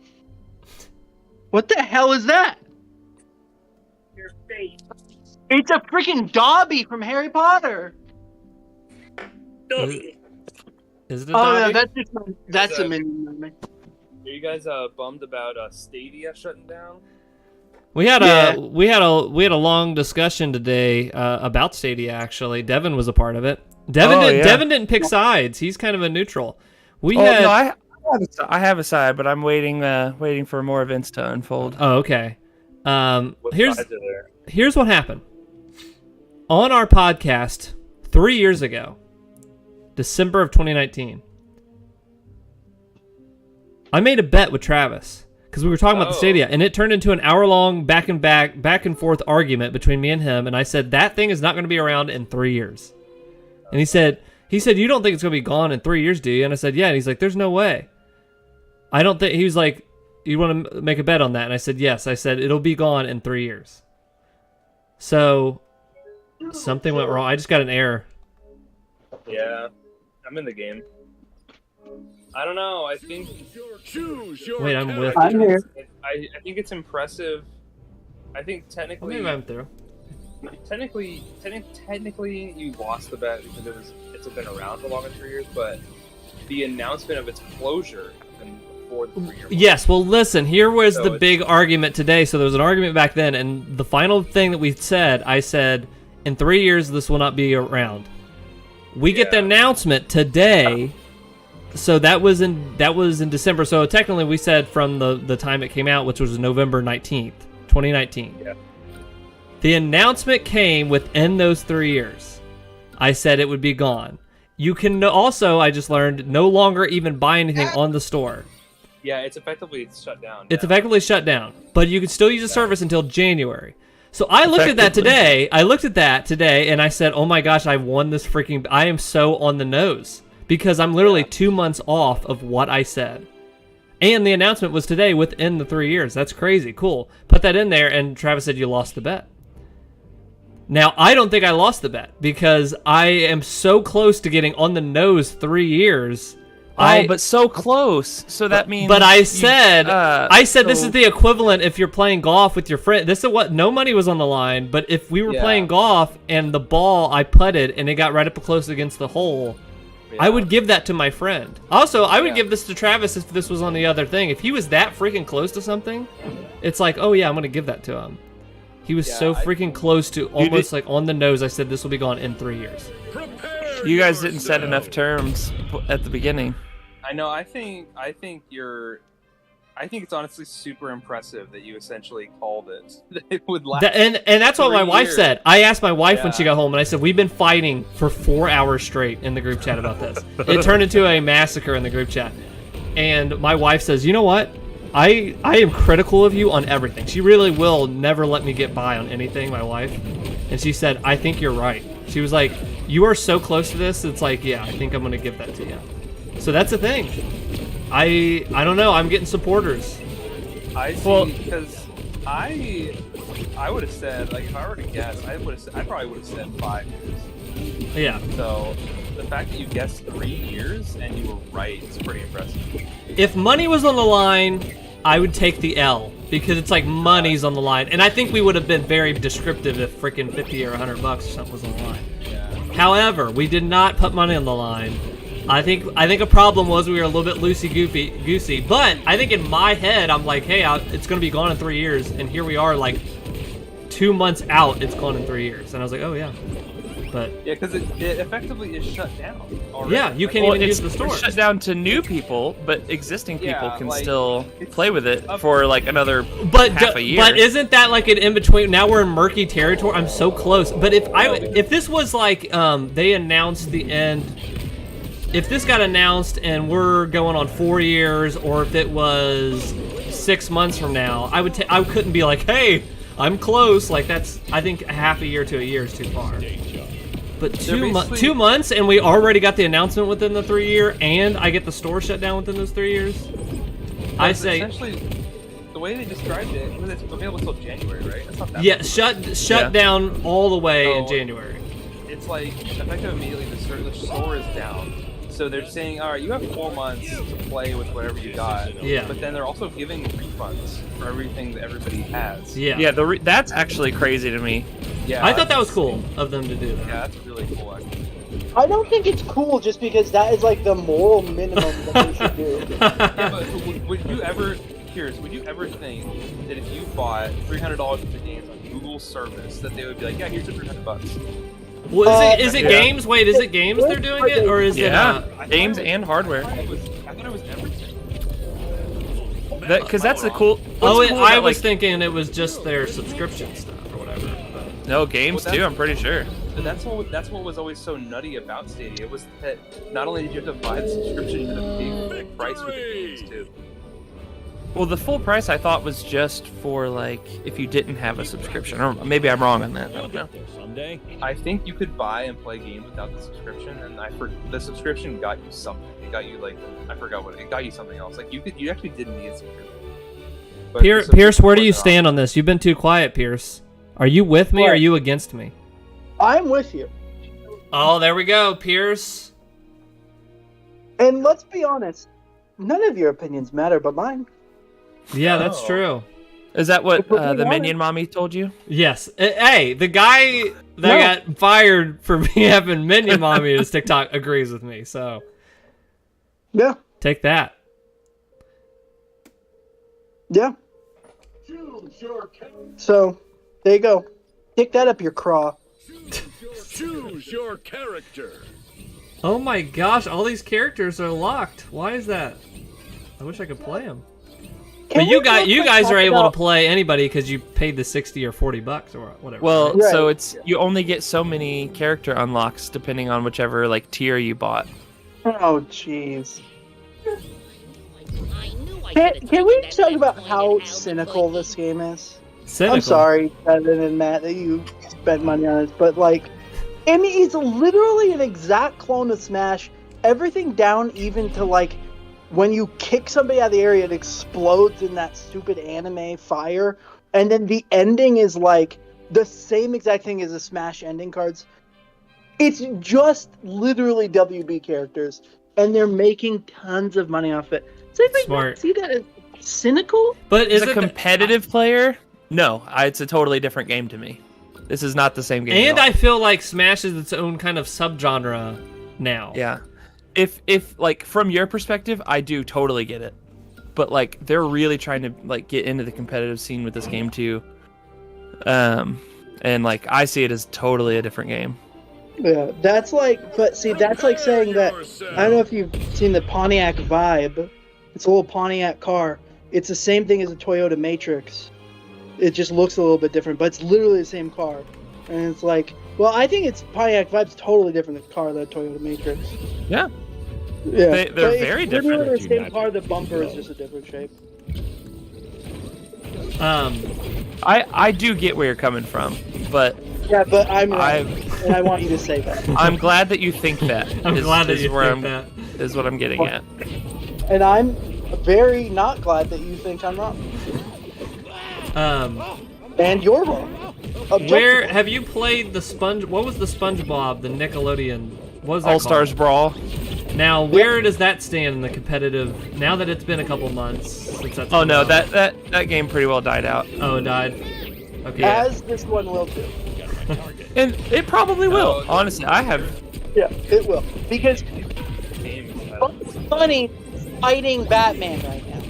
A: What the hell is that?
E: Your face.
A: It's a freaking Dobby from Harry Potter.
E: Dobby.
B: Is it a
A: Oh no,
B: Dobby?
A: that's just that's a
D: a-
A: minion memory.
D: Are you guys bummed about Stadia shutting down?
B: We had
A: Yeah.
B: we had a long discussion today about Stadia. Actually, Devin was a part of it. Devin didn't pick sides. He's kind of a neutral. We had.
C: No, I have a side, but I'm waiting for more events to unfold.
B: Oh, okay.
D: What
B: Here's
D: sides are there?
B: here's what happened. On our podcast 3 years ago, December of 2019, I made a bet with Travis because we were talking about the
D: Oh.
B: Stadia, and it turned into an hour-long back and forth argument between me and him. And I said that thing is not going to be around in 3 years. And he said you don't think it's going to be gone in 3 years, do you? And I said yeah. And he's like, there's no way. I don't think. He was like, you want to make a bet on that? And I said yes. I said it'll be gone in 3 years. So something went wrong. I just got an error.
D: Yeah, I'm in the game. I don't know. I think
F: Choose your
B: Wait, I'm with-
A: I'm here.
D: I think it's impressive. I think
B: Well,
D: technically,
B: maybe I'm through.
D: technically, you lost the bet because it's been around for longer than 3 years. But the announcement of its closure and before the 3 year.
B: Yes, well, listen, here was
D: So
B: the
D: it's-
B: big argument today. So there was an argument back then, and the final thing that we said, I said, in 3 years, this will not be around. We get the
D: Yeah.
B: announcement today, so that was in December. So technically, we said from the time it came out, which was November 19th, 2019.
D: Yeah.
B: The announcement came within those 3 years. I said it would be gone. You can also, I just learned, no longer even buy anything on the store.
D: Yeah, it's effectively shut down.
B: It's
D: now.
B: effectively shut down, but you can still use the service until January. So I looked at that today. And I said, "Oh my gosh, I won this freaking! I am so on the nose because I'm literally 2 months off of what I said. And the announcement was today within the 3 years. That's crazy. Cool. Put that in there, and Travis said you lost the bet. Now, I don't think I lost the bet because I am so close to getting on the nose 3 years.
C: But so close. So that means.
B: But I said,
C: so
B: this is the equivalent if you're playing golf with your friend. This is what no money was on the line. But if we were playing golf and the ball I putted and it got right up close against the hole, I would give that to my friend. Also, I would give this to Travis if this was on the other thing. If he was that freaking close to something, it's like, oh yeah, I'm gonna give that to him. He was so freaking close to almost like on the nose. I said this will be gone in 3 years.
C: You guys didn't set enough terms at the beginning.
D: I know. I think it's honestly super impressive that you essentially called it. That it would last.
B: And that's what my
D: 3
B: wife
D: years.
B: said. I asked my wife when she got home, and I said, we've been fighting for 4 hours straight in the group chat about this. It turned into a massacre in the group chat. And my wife says, you know what? I am critical of you on everything. She really will never let me get by on anything, my wife. And she said, I think you're right. She was like, you are so close to this. It's like, yeah, I think I'm going to give that to you. So that's the thing. I don't know. I'm getting supporters.
D: I see, because I would have said, like, if I were to guess, I probably would have said 5 years.
B: Yeah.
D: So the fact that you guessed 3 years and you were right is pretty impressive.
B: If money was on the line, I would take the L because it's like money's on the line, and I think we would have been very descriptive if freaking $50 or $100 or something was on the line.
D: Yeah.
B: However, we did not put money on the line. I think a problem was we were a little bit loosey-goosey, but I think in my head I'm like, hey, it's going to be gone in 3 years, and here we are like 2 months out, it's gone in 3 years, and I was like, oh yeah. But
D: yeah, because it effectively is shut down already.
B: Yeah, you can't even use the store.
C: It's shut down to new people, but existing people can
D: like,
C: still play with it for like another half a year.
B: But isn't that like an in between? Now we're in murky territory. I'm so close. But if this was like they announced the end, if this got announced and we're going on 4 years, or if it was 6 months from now, I couldn't be like, hey, I'm close. Like that's, I think half a year to a year is too far. But 2 months, and we already got the announcement within the 3 year, and I get the store shut down within those 3 years. I say
D: essentially the way they described it was it's available until January, right? That's not that
B: shut down all the way in January.
D: It's like effective immediately. The store is down. So they're saying, all right, you have 4 months to play with whatever you got.
B: Yeah.
D: But then they're also giving refunds for everything that everybody has.
B: Yeah.
C: Yeah, that's actually crazy to me.
D: Yeah.
B: I thought that was cool of them to do that.
D: Yeah, that's really cool. Actually.
A: I don't think it's cool just because that is like the moral minimum that they should do.
D: Yeah, but would you ever, Pierce, would you ever think that if you bought $300 worth of games on Google service, that they would be like, yeah, here's your $300?
B: Well, is it games? Wait, is it games they're doing it, or is it?
C: Games and hardware.
D: I thought it was everything.
C: Because that's the cool.
B: I was thinking it was just their subscription stuff or whatever. But.
C: No, games too. I'm pretty sure.
D: But that's what was always so nutty about Stadia. It was that not only did you have to buy the subscription, you had to pay the price for the games too.
C: Well, the full price I thought was just for like if you didn't have a subscription, or maybe I'm wrong on that. I don't know.
F: Someday.
D: I think you could buy and play games without the subscription, and the subscription got you something. It got you like I forgot what it got you something else. Like you actually didn't need a subscription. But
B: Pierce, where do you stand on this? You've been too quiet, Pierce. Are you with me or are you against me?
A: I'm with you.
B: Oh, there we go, Pierce.
A: And let's be honest, none of your opinions matter but mine.
B: Yeah, that's true.
C: Is that what the Minion Mommy told you?
B: Yes. Hey, the guy that got fired for me having Minion Mommy in his TikTok agrees with me, so.
A: Yeah.
B: Take that.
A: Yeah. So, there you go. Pick that up your craw.
F: Choose your character.
B: Oh my gosh, all these characters are locked. Why is that? I wish I could play them. But you guys are able to play anybody because you paid the $60 or $40 or whatever.
C: Well,
A: right?
C: so it's you only get so many character unlocks depending on whichever like tier you bought.
A: Oh, jeez. Can we talk about how cynical this game is?
B: Cynical.
A: I'm sorry, Kevin and Matt, that you spent money on it, but like, I mean, it's literally an exact clone of Smash everything down even to like when you kick somebody out of the area, it explodes in that stupid anime fire, and then the ending is like the same exact thing as the Smash ending cards. It's just literally WB characters, and they're making tons of money off it. So I
B: Smart.
A: see that as cynical.
B: But is
C: As a
B: it
C: competitive player, no, it's a totally different game to me. This is not the same game.
B: And
C: at all.
B: I feel like Smash is its own kind of subgenre now.
C: Yeah. If like from your perspective, I do totally get it. But like they're really trying to like get into the competitive scene with this game too. And like I see it as totally a different game.
A: Yeah, that's like, but see, that's like saying that. I don't know if you've seen the Pontiac Vibe. It's a little Pontiac car. It's the same thing as a Toyota Matrix. It just looks a little bit different, but it's literally the same car. And it's like, well, I think it's Pontiac Vibe's totally different car than Toyota Matrix.
C: Yeah.
A: Yeah,
C: They're
A: but
C: very
A: it's
C: different.
A: literally the same car. The bumper is just a different shape.
C: I do get where you're coming from, but
A: Yeah, but I'm right, and I want you to say that.
C: I'm glad that you think that.
B: I'm glad that you
C: where
B: think that.
C: Is what I'm getting at.
A: And I'm very not glad that you think I'm wrong. And you're wrong.
B: Where have you played the Sponge? What was the SpongeBob, the Nickelodeon? What was that
C: All Stars
B: called?
C: Brawl.
B: Now, where does that stand in the competitive? Now that it's been a couple months since that's.
C: Oh
B: come
C: no,
B: out?
C: that game pretty well died out.
B: Oh, it died. Okay.
A: As this one will too.
C: And it probably will. Honestly, I have.
A: Yeah, it will. Because
D: Games
A: Bugs Bunny fighting Batman right now.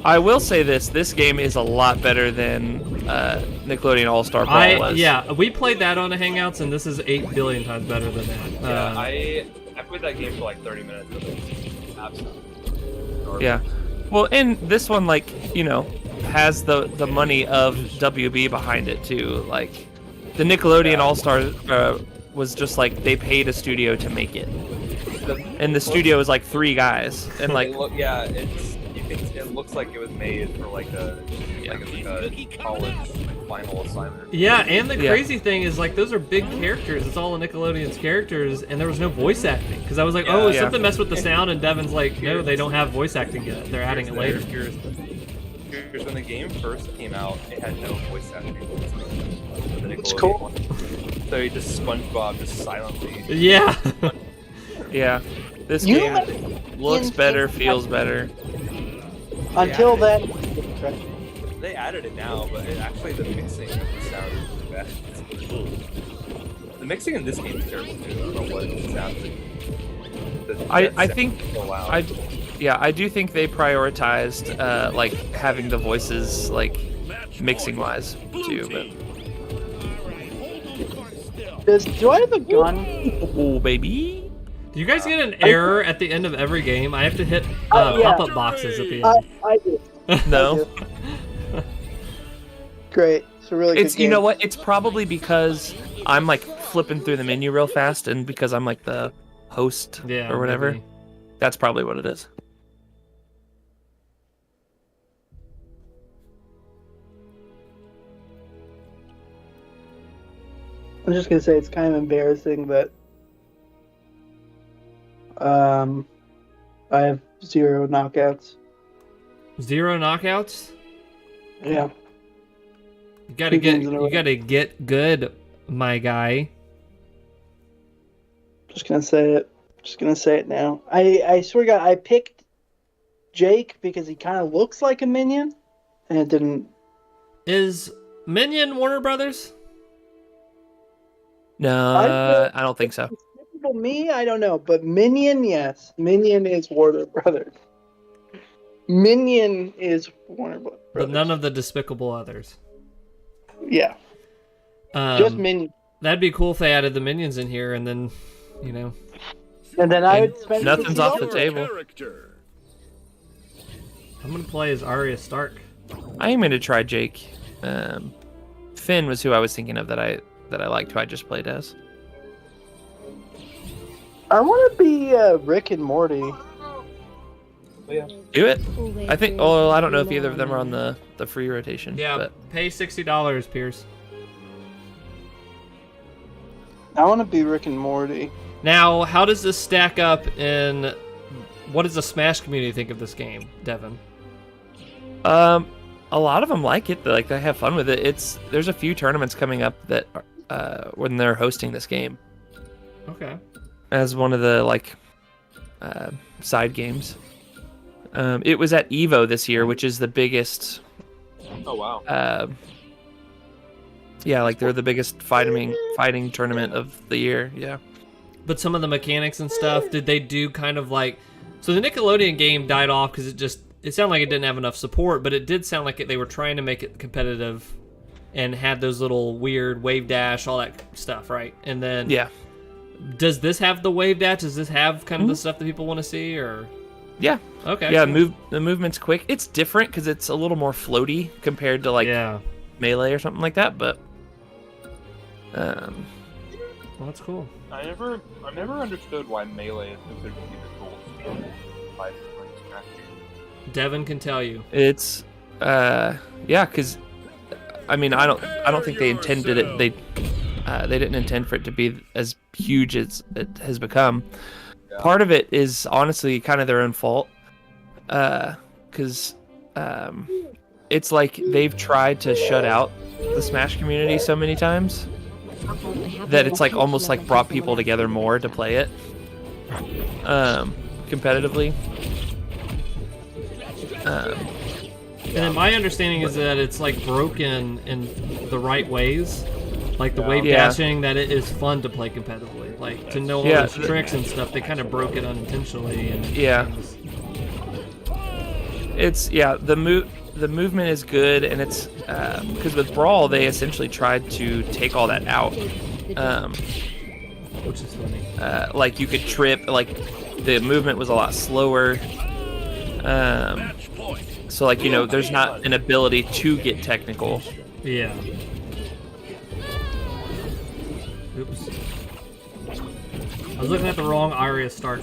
C: I will say this game is a lot better than Nickelodeon All Star Brawl was.
B: Yeah, we played that on the Hangouts, and this is 8 billion times better than that.
D: Yeah, I played that game for like 30 minutes. But it's absolutely garbage.
C: Yeah. Well, and this one, like, you know, has the money of WB behind it too. Like, the Nickelodeon All Star was just like they paid a studio to make it, and the studio is like 3 guys, and like
D: it looks like it was made for like a college final assignment.
B: Yeah, and the crazy thing is, like, those are big characters. It's all of Nickelodeon's characters, and there was no voice acting. Because I was like, is something messed with the sound? And Devin's like, no, they don't have voice acting yet. They're adding it later.
D: Here's when the game first came out, it had no voice acting.
A: It's cool.
D: So you just SpongeBob just silently.
B: Yeah.
C: yeah, this
A: You
C: game
A: have
C: looks better, feels better.
A: Until then,
D: They added it now, but actually the mixing of the sound is really bad. The mixing in this game is terrible too. I don't know what it sounds like.
C: I think
D: so loud.
C: I do think they prioritized like having the voices like mixing wise too. But
A: do I have a gun?
C: oh baby.
B: Do you guys get an error at the end of every game? I have to hit
A: Yeah.
B: pop-up boxes at the end.
A: I do.
C: No.
A: Great. It's a really good
C: It's
A: game.
C: you know what? It's probably because I'm like flipping through the menu real fast, and because I'm like the host
B: Yeah,
C: or whatever.
B: maybe.
C: That's probably what it is.
A: I'm just gonna say it's kind of embarrassing that I have 0 knockouts.
B: 0 knockouts?
A: Yeah.
B: You gotta
A: 2 games in a row.
B: you gotta get good, my guy.
A: Just gonna say it. Just gonna say it now. I swear to God, I picked Jake because he kind of looks like a minion, and it didn't.
B: Is Minion Warner Brothers?
C: No, I don't think so.
A: Me, I don't know, but Minion, yes. Minion is Warner Brothers. Minion is Warner Brothers.
B: But none of the Despicable Others.
A: Yeah, just Minion.
B: That'd be cool if they added the Minions in here, and then, you know.
A: And then I would spend
C: Nothing's off the
A: $50.
C: table.
F: Character.
B: I'm gonna play as Arya Stark.
C: I am going to try Jake. Finn was who I was thinking of that I liked, who I just played as.
A: I want to be Rick and Morty.
C: Do it. I think. Oh, I don't know if either of them are on the free rotation.
B: Yeah,
C: But
B: pay $60, Pierce.
A: I want to be Rick and Morty.
B: Now, how does this stack up in... What does the Smash community think of this game, Devin?
C: A lot of them like it. Like, they have fun with it. There's a few tournaments coming up that when they're hosting this game
B: Okay.
C: as one of the like side games. It was at Evo this year, which is the biggest.
D: Oh wow.
C: Yeah, like they're the biggest fighting tournament of the year. Yeah.
B: But some of the mechanics and stuff, did they do kind of like... So the Nickelodeon game died off because it sounded like it didn't have enough support, but it did sound like they were trying to make it competitive and had those little weird wave dash, all that stuff, right? And then...
C: Yeah.
B: Does this have the wave dash? Does this have kind of the stuff that people want to see, or...
C: Yeah.
B: Okay.
C: Yeah, the movement's quick. It's different because it's a little more floaty compared to like Melee or something like that, but...
B: Well, that's cool.
D: I never understood why Melee is considered to be the gold standard.
B: Devin can tell you.
C: It's yeah, because I mean I don't think they intended it. They didn't intend for it to be as huge as it has become.
D: Yeah.
C: Part of it is honestly kind of their own fault, because it's like they've tried to shut out the Smash community so many times that it's like almost like brought people together more to play it competitively.
B: And then my understanding is that it's like broken in the right ways, like the wave dashing, that it is fun to play competitively. Like to know all those tricks and stuff, they kind of broke it unintentionally. And
C: it's the movement is good, and it's because with Brawl they essentially tried to take all that out,
B: which is funny.
C: like you could trip, like the movement was a lot slower. So like, you know, there's not an ability to get technical.
B: Yeah. Oops. I was looking at the wrong Arya Stark.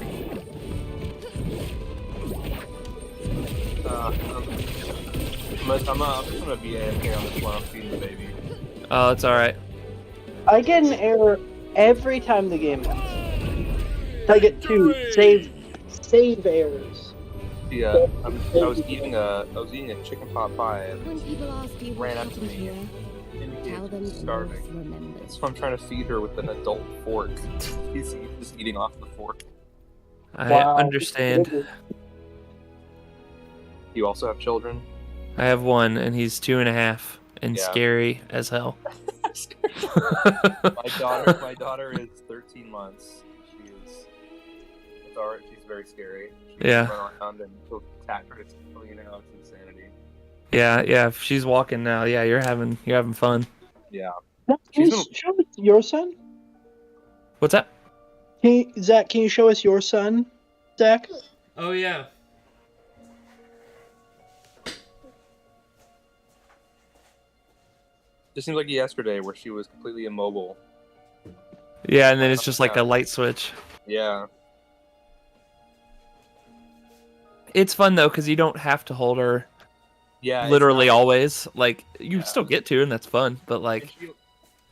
D: I'm just gonna be AFK on this one. I'm feeding the baby.
C: Oh, it's alright.
A: I get an error every time the game ends. I get two save errors.
D: Yeah, I was eating a chicken pot pie and
G: When people ask you
D: ran
G: what
D: up to
G: happened
D: me
G: here,
D: and
G: tell them
D: he's
G: the
D: starving.
G: nurse remembers.
D: So I'm trying to feed her with an adult fork. He's just eating off the fork.
C: I
A: Wow.
C: understand.
D: You also have children?
C: I have one, and he's 2.5, and
D: Yeah.
C: scary as hell.
D: My daughter is 13 months. It's alright. She's very scary. She
C: Yeah.
D: run around and she'll attack her. It's insanity.
C: Yeah. If she's walking now, yeah, you're having fun.
D: Yeah.
A: Can
D: She's
A: you show us your son?
C: What's that?
A: Zach, can you show us your son, Zach?
B: Oh yeah.
D: Just seems like yesterday where she was completely immobile.
C: Yeah, and then it's just like a light switch.
D: Yeah.
C: It's fun though, because you don't have to hold her
D: Yeah.
C: literally always. Like you
D: Yeah.
C: still get to, and that's fun. But
D: And
C: like you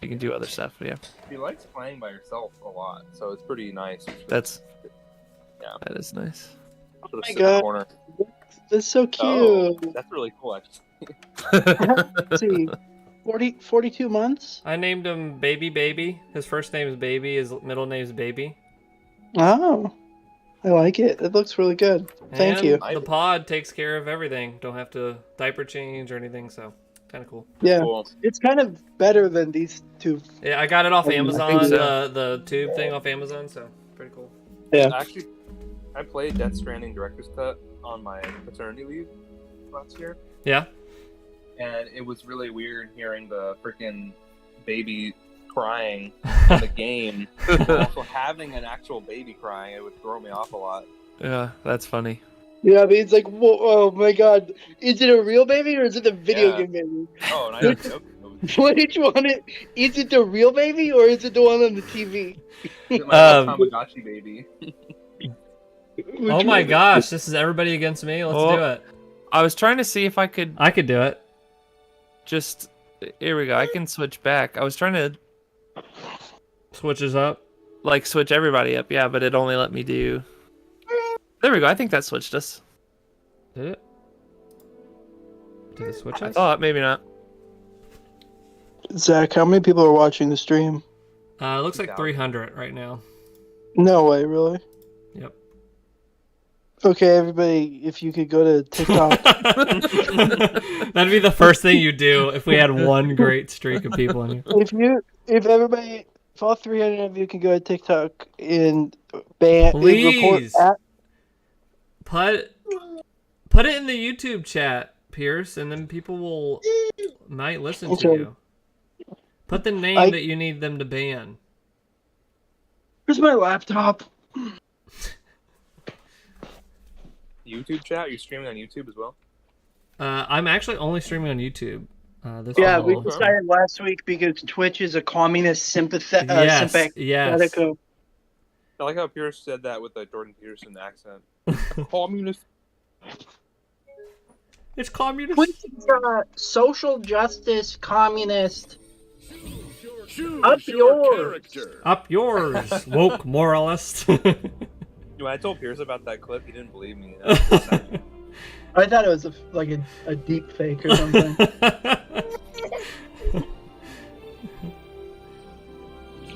C: can do other stuff. Yeah,
D: she likes playing by herself a lot, so it's pretty nice.
C: that is nice.
D: Sort of
A: my
D: sit in the
A: God.
D: corner.
A: That's so cute.
D: Oh, that's really cool, actually.
A: Let's see. 42 months?
B: I named him Baby. His first name is Baby. His middle name is Baby.
A: Oh. I like it. It looks really good. Thank
B: And
A: you.
B: The pod takes care of everything. Don't have to diaper change or anything, so kind of cool.
A: Yeah.
D: Cool.
A: It's kind of better than these two.
B: Yeah, I got it off
A: I think
B: Amazon,
A: so.
B: the tube thing off Amazon, so pretty cool.
A: Yeah.
D: Actually, I played Death Stranding Director's Cut on my paternity leave last year,
B: Yeah.
D: and it was really weird hearing the freaking baby crying in the game. And also having an actual baby crying, it would throw me off a lot.
C: Yeah, that's funny.
A: Yeah, I mean, it's like, whoa, oh my god. Is it a real baby or is it a video
D: Yeah.
A: game baby?
D: Oh, and I don't know.
A: Which one? Is it the real baby or is it the one on the TV?
D: My Tamagotchi baby.
B: Oh my gosh, this is everybody against me. Let's
C: Oh.
B: do it.
C: I was trying to see if I could
B: I could do it.
C: just. Here we go. I can switch back. I was trying to.
B: Switches up.
C: like switch everybody up. Yeah, but it only let me do. There we go. I think that switched us.
B: Did it? Did it switch
C: I
B: us?
C: thought maybe not.
A: Zach, how many people are watching the stream?
B: It looks like 300 right now.
A: No way, really?
B: Yep.
A: Okay, everybody, if you could go to TikTok.
B: That'd be the first thing you do if we had one great streak of people in here.
A: If all 300 of you can go to TikTok and ban,
B: Please.
A: report
B: Put it in the YouTube chat, Pierce, and then people might listen to you. Put the name that you need them to ban.
A: Where's my laptop?
D: YouTube chat? You're streaming on YouTube as well?
B: I'm actually only streaming on YouTube.
A: Yeah, we decided last week because Twitch is a communist sympathetic.
B: Yes.
D: I like how Pierce said that with a Jordan Peterson accent. Communist.
B: It's communist.
A: Twitch is social justice communist.
F: Choose
A: Up
F: your
A: yours.
F: character.
B: Up yours, woke moralist.
D: When I told Pierce about that clip, he didn't believe me.
A: I thought it was a deep fake or something.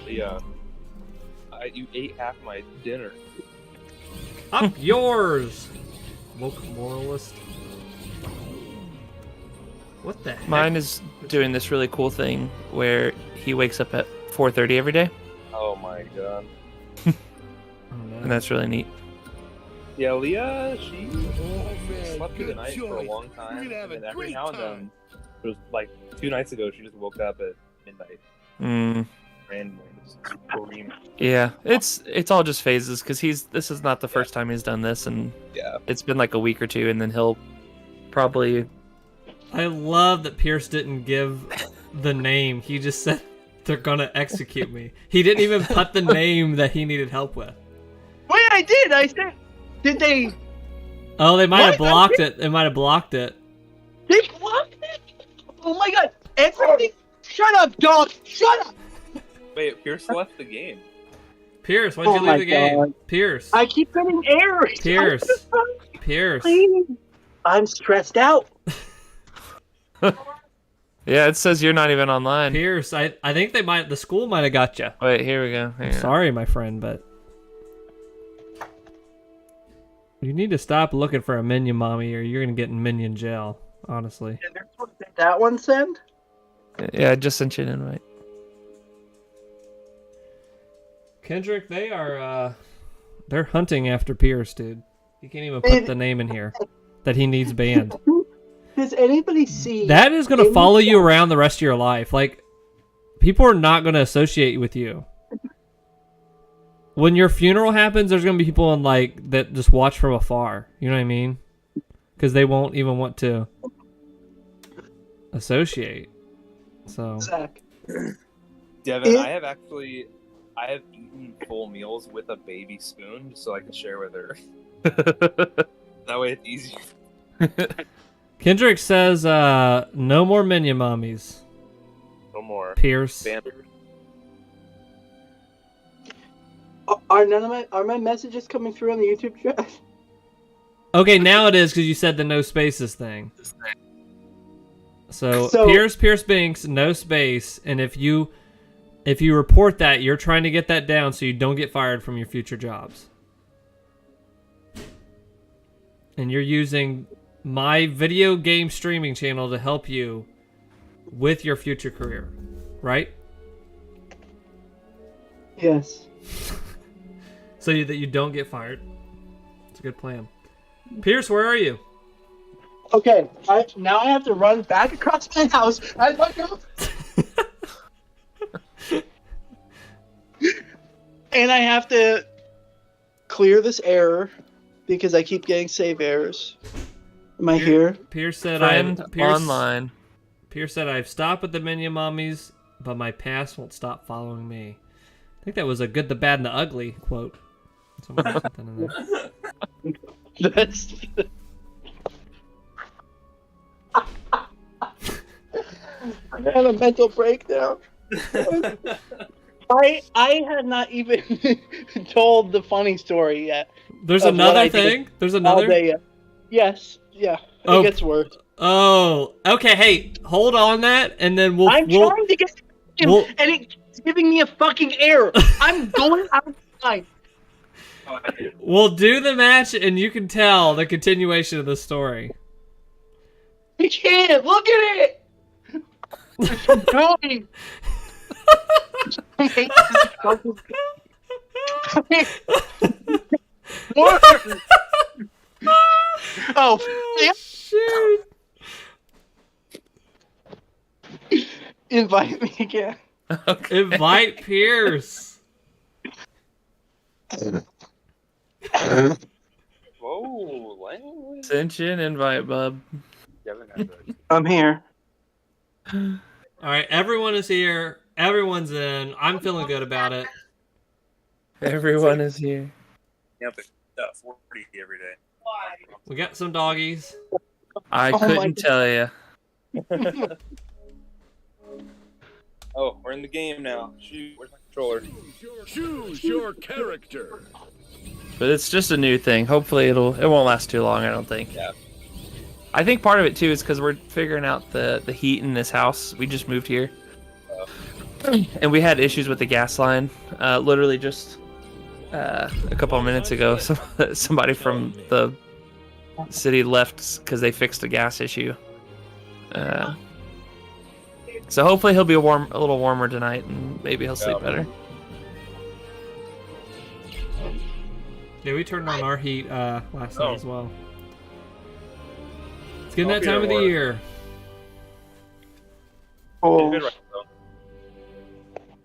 D: Yeah. You ate half my dinner.
B: Up yours, woke moralist. What the heck?
C: Mine is doing this really cool thing where he wakes up at 4:30 every day,
D: Oh my god.
B: Oh, no.
C: and that's really neat.
D: Yeah, Leah, she
F: man,
D: slept through the
F: good
D: night for a
F: choice.
D: long time,
F: We're gonna have
D: and
F: a
D: every
F: great
D: now and then,
F: time.
D: it was like 2 nights ago, she just woke up at midnight
C: Mm,
D: randomly, just screaming.
C: yeah, it's all just phases because this is not the first time he's done this, and
D: Yeah.
C: it's been like a week or two, and then he'll probably.
B: I love that Pierce didn't give the name. He just said they're gonna execute me. He didn't even put the name that he needed help with.
A: Wait, I did. I said, did they?
B: Oh, they might have
A: What?
B: blocked it. They might have blocked it.
A: They blocked it? Oh my god! Everything. Shut up, dog. Shut up.
D: Wait, Pierce left the game.
B: Pierce, why'd you
A: Oh my
B: leave the game?
A: God.
B: Pierce.
A: I keep getting errors.
B: Pierce. Pierce.
A: I'm stressed out.
C: Yeah, it says you're not even online.
B: Pierce. I think the school might have got you.
C: Wait, here we go. Hang on.
B: Sorry, my friend, but you need to stop looking for a minion mommy, or you're gonna get in minion jail. Honestly.
A: And that's what did that one send?
C: Yeah, I just sent you an invite.
B: Kendrick, they're hunting after Pierce, dude. You can't even put the name in here that he needs banned.
A: Does anybody see
B: That is gonna follow you around the rest of your life. Like, people are not gonna associate with you. When your funeral happens, there's gonna be people that just watch from afar. You know what I mean? Because they won't even want to associate. So
A: Zach?
D: Devin, I have eaten full meals with a baby spoon just so I can share with her. That way it's easy.
B: Kendrick says, no more minion mommies.
D: No more.
B: Pierce.
A: Are my messages coming through on the YouTube chat?
B: Okay, now it is because you said the no spaces thing. So Pierce Binks, no space, and if you report that, you're trying to get that down so you don't get fired from your future jobs. And you're using my video game streaming channel to help you with your future career, right?
A: Yes.
B: So that you don't get fired. It's a good plan. Pierce, where are you?
A: Okay, now I have to run back across my house. I look up. And I have to clear this error because I keep getting save errors. Am I here?
B: Pierce said
C: online.
B: Pierce said I've stopped with the minion mommies, but my past won't stop following me. I think that was a good, the bad, and the ugly quote. Someone put something in there.
A: That's... I had a mental breakdown. I had not even told the funny story yet.
B: There's
A: Of what
B: another
A: I did
B: thing? There's
A: all
B: another?
A: day yet. Yes, yeah.
B: Oh.
A: It gets worse.
B: Oh, okay. Hey, hold on that, and then we'll.
A: I'm trying to get him,
B: we'll-
A: and it's giving me a fucking error. I'm going outside.
B: We'll do the match, and you can tell the continuation of the story.
A: I can't. Look at it. I'm going. I hate this fucking. Worse. Oh, yeah.
B: Shoot.
A: Invite me again.
C: Okay.
B: Invite Pierce.
D: Whoa, language.
C: Ascension invite, bub.
A: I'm here.
B: All right, everyone is here. Everyone's in. I'm feeling good about it.
C: Everyone is here.
D: Yep, 40 every day.
B: We got some doggies.
C: I
A: Oh my
C: couldn't tell you.
D: Oh, we're in the game now. Shoot, where's my controller?
F: Choose your character.
C: But it's just a new thing. Hopefully it won't last too long, I don't think.
D: Yeah.
C: I think part of it too is because we're figuring out the heat in this house. We just moved here. And we had issues with the gas line. Literally just a couple of minutes ago, somebody from the city left because they fixed a gas issue. So hopefully he'll be a little warmer tonight, and maybe he'll sleep better.
B: Yeah, we turned on our heat last night as well. It's getting
D: I'll
B: that
D: be
B: time of the
D: at work.
B: year.
A: Oh,
D: Good right now.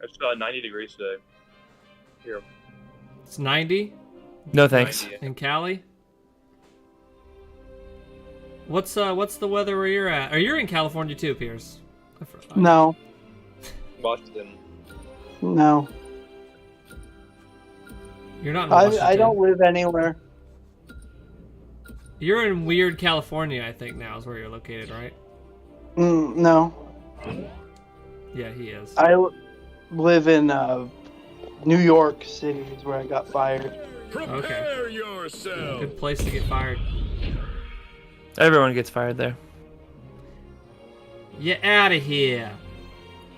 D: It's 90 degrees today. Here.
B: It's 90
C: No thanks.
B: in Cali. What's the weather where you're at? Or you're in California too, Pierce?
A: no,
D: Boston.
A: no.
B: You're not in Washington.
A: I don't live anywhere.
B: You're in weird California, I think now is where you're located, right?
A: No,
B: Yeah, he is.
A: I live in New York City. Is where I got fired.
F: Prepare yourself.
B: Good place to get fired.
C: Everyone gets fired there.
B: You're out of here.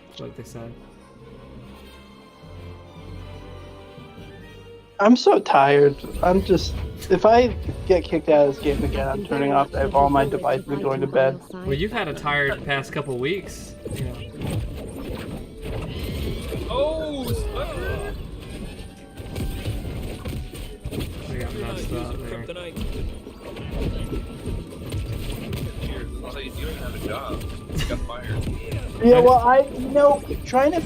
B: That's what they said.
A: I'm so tired. I'm just. If I get kicked out of this game again, I'm turning off all my devices and going to bed.
B: Well, you've had a tired past couple weeks. You know.
D: Oh,
B: I got messed up there.
D: you don't have a job. You got fired.
A: Yeah, well, trying to.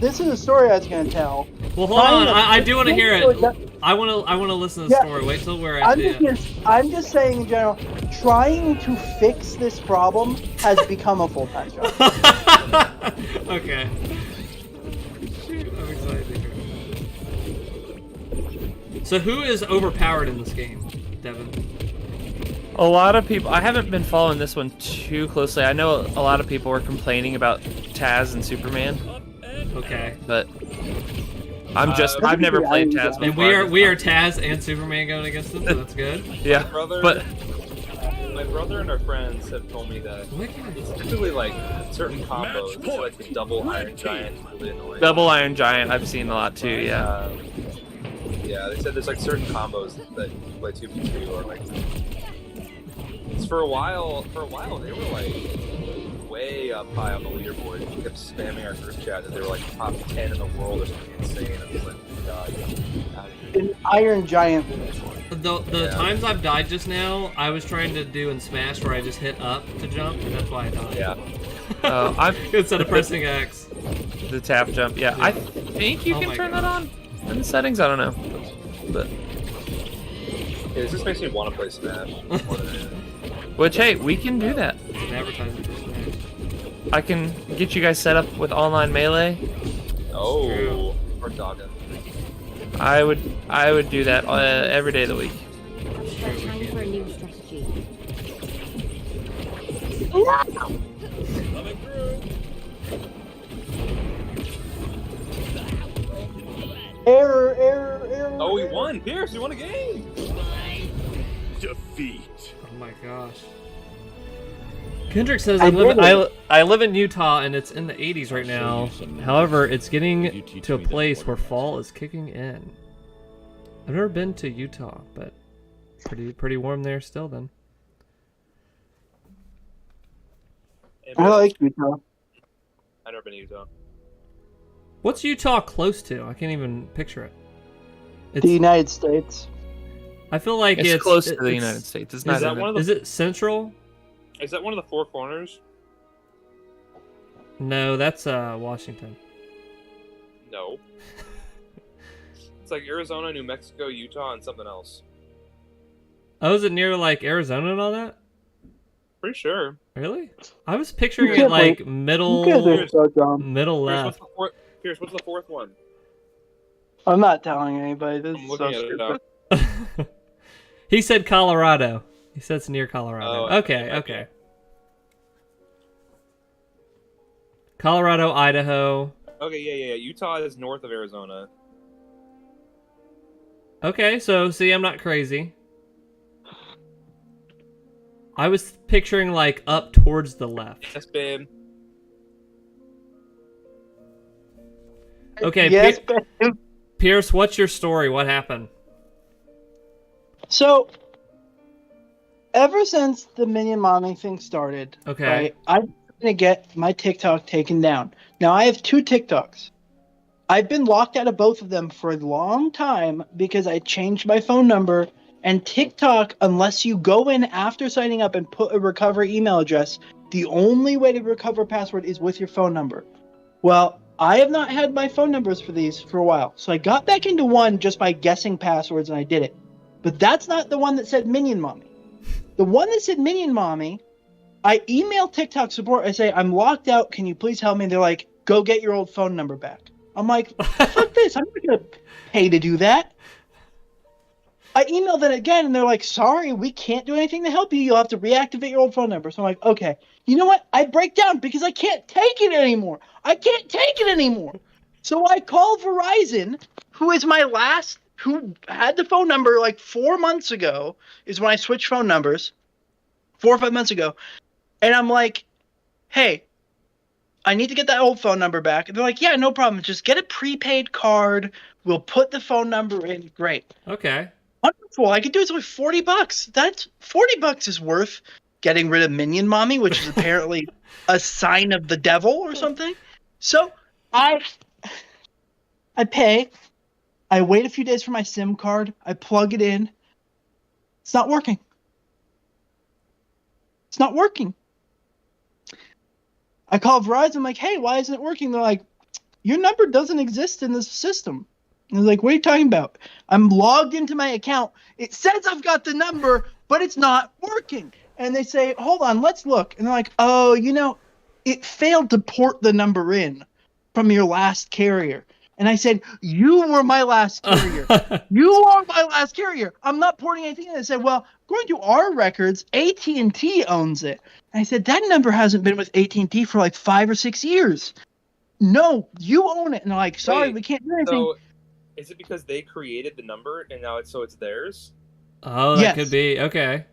A: This is a story I was going to tell.
B: Well, hold on. I do want to hear it. I want to listen to the
A: Yeah.
B: story. Wait till we're at
A: I'm just saying in general, trying to fix this problem has become a full-time job.
B: Okay. Shoot, I'm excited to hear it. So who is overpowered in this game, Devin?
C: A lot of people. I haven't been following this one too closely. I know a lot of people were complaining about Taz and Superman,
B: Okay.
C: but I've never played Taz before.
B: And we are Taz and Superman going against them, so that's good.
C: Yeah,
D: Brother,
C: but
D: my brother and our friends have told me that
B: Look at it.
D: typically like certain combos, so like the double Iron Giant is really annoying.
C: Double Iron Giant I've seen a lot too. Yeah.
D: Yeah, they said there's like certain combos that you play 2v2 or like. It's for a while they were like way up high on the leaderboard. We kept spamming our group chat that they were like top 10 in the world or something insane. I was like, God.
A: An Iron Giant.
B: The times I've died just now, I was trying to do in Smash where I just hit up to jump, and that's why I died.
D: Yeah.
B: Instead of pressing X.
C: The tap jump. Yeah, I think you
B: Oh
C: can
B: my
C: turn
B: God.
C: that on in the settings. I don't know, but
D: Yeah, this just makes me want to play Smash more than anything.
C: which hey, we can do that.
B: It's an advertisement for Smash.
C: I can get you guys set up with online melee.
D: Oh, or Dogga.
C: I would do that every day of the week.
G: Time for a new strategy.
D: Oh, we won, Pierce. We won a game.
F: Defeat.
B: Oh my gosh. Kendrick says I live in Utah and it's in the 80s right now. However, it's getting to a place where fall is kicking in. I've never been to Utah, but pretty warm there still then.
A: I like Utah.
D: I've never been to Utah.
B: What's Utah close to? I can't even picture it.
A: The United States.
B: I feel like
C: It's close to the United States. It's not.
B: Is it central?
D: Is that one of the four corners?
B: No, that's Washington.
D: No. It's like Arizona, New Mexico, Utah, and something else.
B: Oh, is it near like Arizona and all that?
D: Pretty sure.
B: Really? I was picturing it like middle left.
D: Pierce, what's the fourth one?
A: I'm not telling anybody. This
D: I'm
A: is
D: looking
A: so
D: at it
A: stupid.
D: now.
B: He said Colorado. He said it's near Colorado.
D: Oh,
B: okay. Colorado, Idaho.
D: Okay, yeah. Utah is north of Arizona.
B: Okay, so see, I'm not crazy. I was picturing like up towards the left.
D: Yes, babe.
B: Okay,
A: Yes, babe.
B: Pierce, what's your story? What happened?
A: So, ever since the Minion Mommy thing started,
B: Okay.
A: right, I'm going to get my TikTok taken down. Now, I have 2 TikToks. I've been locked out of both of them for a long time because I changed my phone number. And TikTok, unless you go in after signing up and put a recovery email address, the only way to recover a password is with your phone number. Well, I have not had my phone numbers for these for a while. So I got back into one just by guessing passwords and I did it. But that's not the one that said Minion Mommy. The one that said Minion Mommy, I email TikTok support. I say, I'm locked out. Can you please help me? And they're like, go get your old phone number back. I'm like, fuck this. I'm not going to pay to do that. I emailed them again, and they're like, sorry, we can't do anything to help you. You'll have to reactivate your old phone number. So I'm like, okay. You know what? I break down because I can't take it anymore. So I call Verizon, who had the phone number like 4 months ago, is when I switched phone numbers, 4 or 5 months ago. And I'm like, hey, I need to get that old phone number back. And they're like, yeah, no problem. Just get a prepaid card. We'll put the phone number in. Great.
B: Okay.
A: Wonderful. I could do it for $40. That's $40 is worth getting rid of Minion Mommy, which is apparently a sign of the devil or something. So I pay. I wait a few days for my SIM card. I plug it in. It's not working. I call Verizon. I'm like, hey, why isn't it working? They're like, your number doesn't exist in this system. And I was like, what are you talking about? I'm logged into my account. It says I've got the number, but it's not working. And they say, hold on, let's look. And they're like, oh, it failed to port the number in from your last carrier. And I said, you were my last carrier. You are my last carrier. I'm not porting anything. And they said, well, according to our records, AT&T owns it. And I said, that number hasn't been with AT&T for like 5 or 6 years. No, you own it. And they're like, sorry, we can't do anything.
D: So, is it because they created the number and now it's theirs?
B: Oh, that could be. Okay.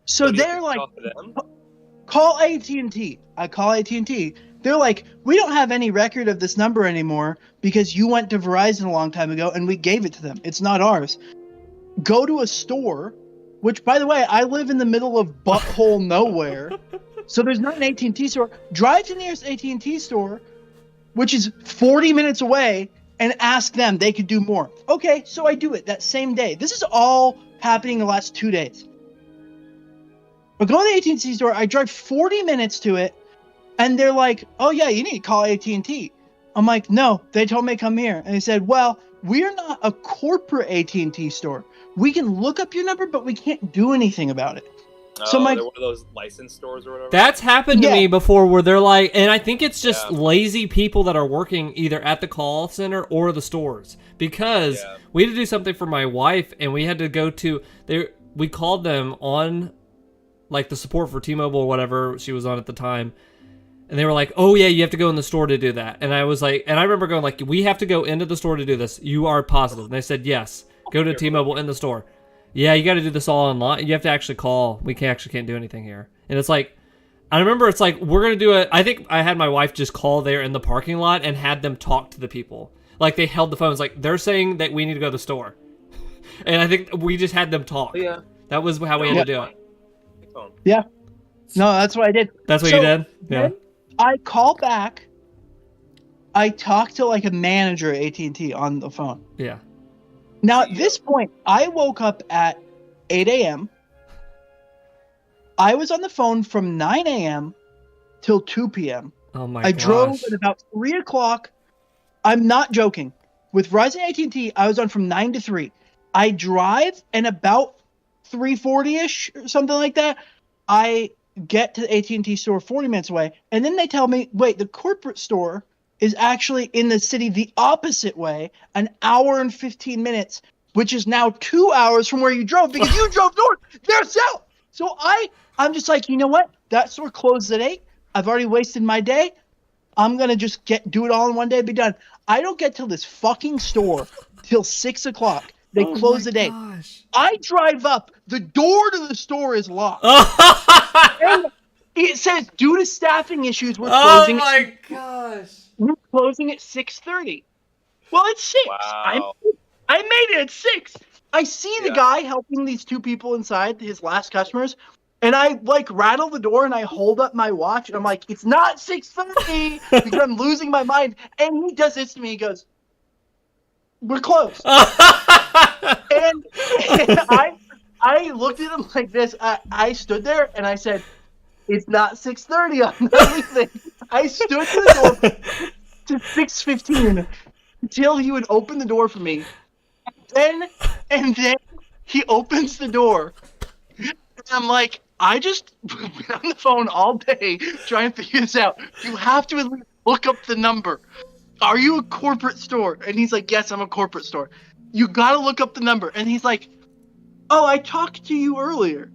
A: So they're like, call AT&T. I call AT&T. They're like, we don't have any record of this number anymore because you went to Verizon a long time ago and we gave it to them. It's not ours. Go to a store, which, by the way, I live in the middle of butthole nowhere. So there's not an AT&T store. Drive to the nearest AT&T store, which is 40 minutes away, and ask them. They could do more. Okay, so I do it that same day. This is all happening the last 2 days. I go to the AT&T store. I drive 40 minutes to it, and they're like, oh, yeah, you need to call AT&T. I'm like, no, they told me to come here. And they said, well, we're not a corporate AT&T store. We can look up your number, but we can't do anything about it.
D: So they're one of those licensed stores or whatever?
B: That's happened to me before where they're like, and I think it's just lazy people that are working either at the call center or the stores. Because we had to do something for my wife, and we had to go to, we called them on like the support for T-Mobile or whatever she was on at the time. And they were like, oh yeah, you have to go in the store to do that. And I was like, and I remember going like, we have to go into the store to do this. You are positive? And they said yes. Go to T-Mobile in the store. Yeah, you got to do this all online. You have to actually call. We can't do anything here. And it's like, I remember it's like, we're going to do it. I think I had my wife just call there in the parking lot and had them talk to the people. Like, they held the phones. Like, they're saying that we need to go to the store. And I think we just had them talk.
D: Yeah.
B: That was how we had to do it.
A: Yeah. No, that's what I did.
B: That's what
A: So,
B: you did? Yeah.
A: then I call back. I talk to like a manager at AT&T on the phone.
B: Yeah.
A: Now, at this point, I woke up at 8 a.m. I was on the phone from 9 a.m. till 2 p.m.
B: Oh my
A: I
B: gosh.
A: drove at about 3 o'clock. I'm not joking. With Verizon AT&T, I was on from 9 to 3. I drive, and about 3:40-ish or something like that, I get to the AT&T store 40 minutes away, and then they tell me, wait, the corporate store is actually in the city the opposite way, an hour and 15 minutes, which is now 2 hours from where you drove because you drove north. They're south. So I'm just like, you know what? That store closes at 8. I've already wasted my day. I'm going to just do it all in one day and be done. I don't get to this fucking store till 6 o'clock. They close at 8.
B: Gosh.
A: I drive up. The door to the store is locked. And it says, due to staffing issues, we're closing We're closing at 6:30. Well, it's 6.
D: Wow.
A: I made it at 6. I see the guy helping these two people inside, his last customers, and I like rattle the door and I hold up my watch and I'm like, it's not 6:30 because I'm losing my mind. And he does this to me. He goes, we're closed. and I looked at him like this. I stood there and I said, it's not 6:30. I'm not leaving. I stood to the door to 6:15 until he would open the door for me. And then he opens the door. And I'm like, I just been on the phone all day trying to figure this out. You have to at least look up the number. Are you a corporate store? And he's like, yes, I'm a corporate store. You got to look up the number. And he's like, oh, I talked to you earlier.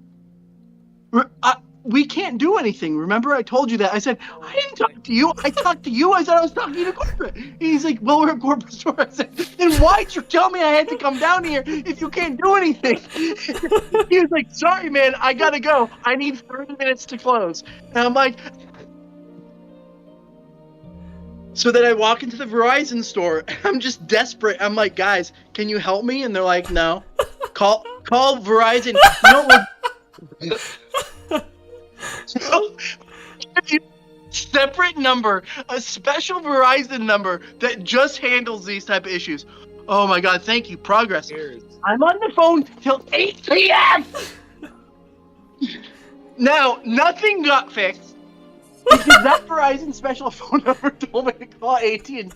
A: We can't do anything. Remember, I told you that. I said, I didn't talk to you. I talked to you. I said I was talking to corporate. And he's like, well, we're a corporate store. I said, then why'd you tell me I had to come down here if you can't do anything? He was like, sorry, man, I got to go. I need 30 minutes to close. And I'm like, so then I walk into the Verizon store. And I'm just desperate. I'm like, guys, can you help me? And they're like, no. Call Verizon. Separate number, a special Verizon number that just handles these type of issues. Oh my god, thank you, progress. I'm on the phone till 8 p.m. Now, nothing got fixed because that Verizon special phone number told me to call AT&T.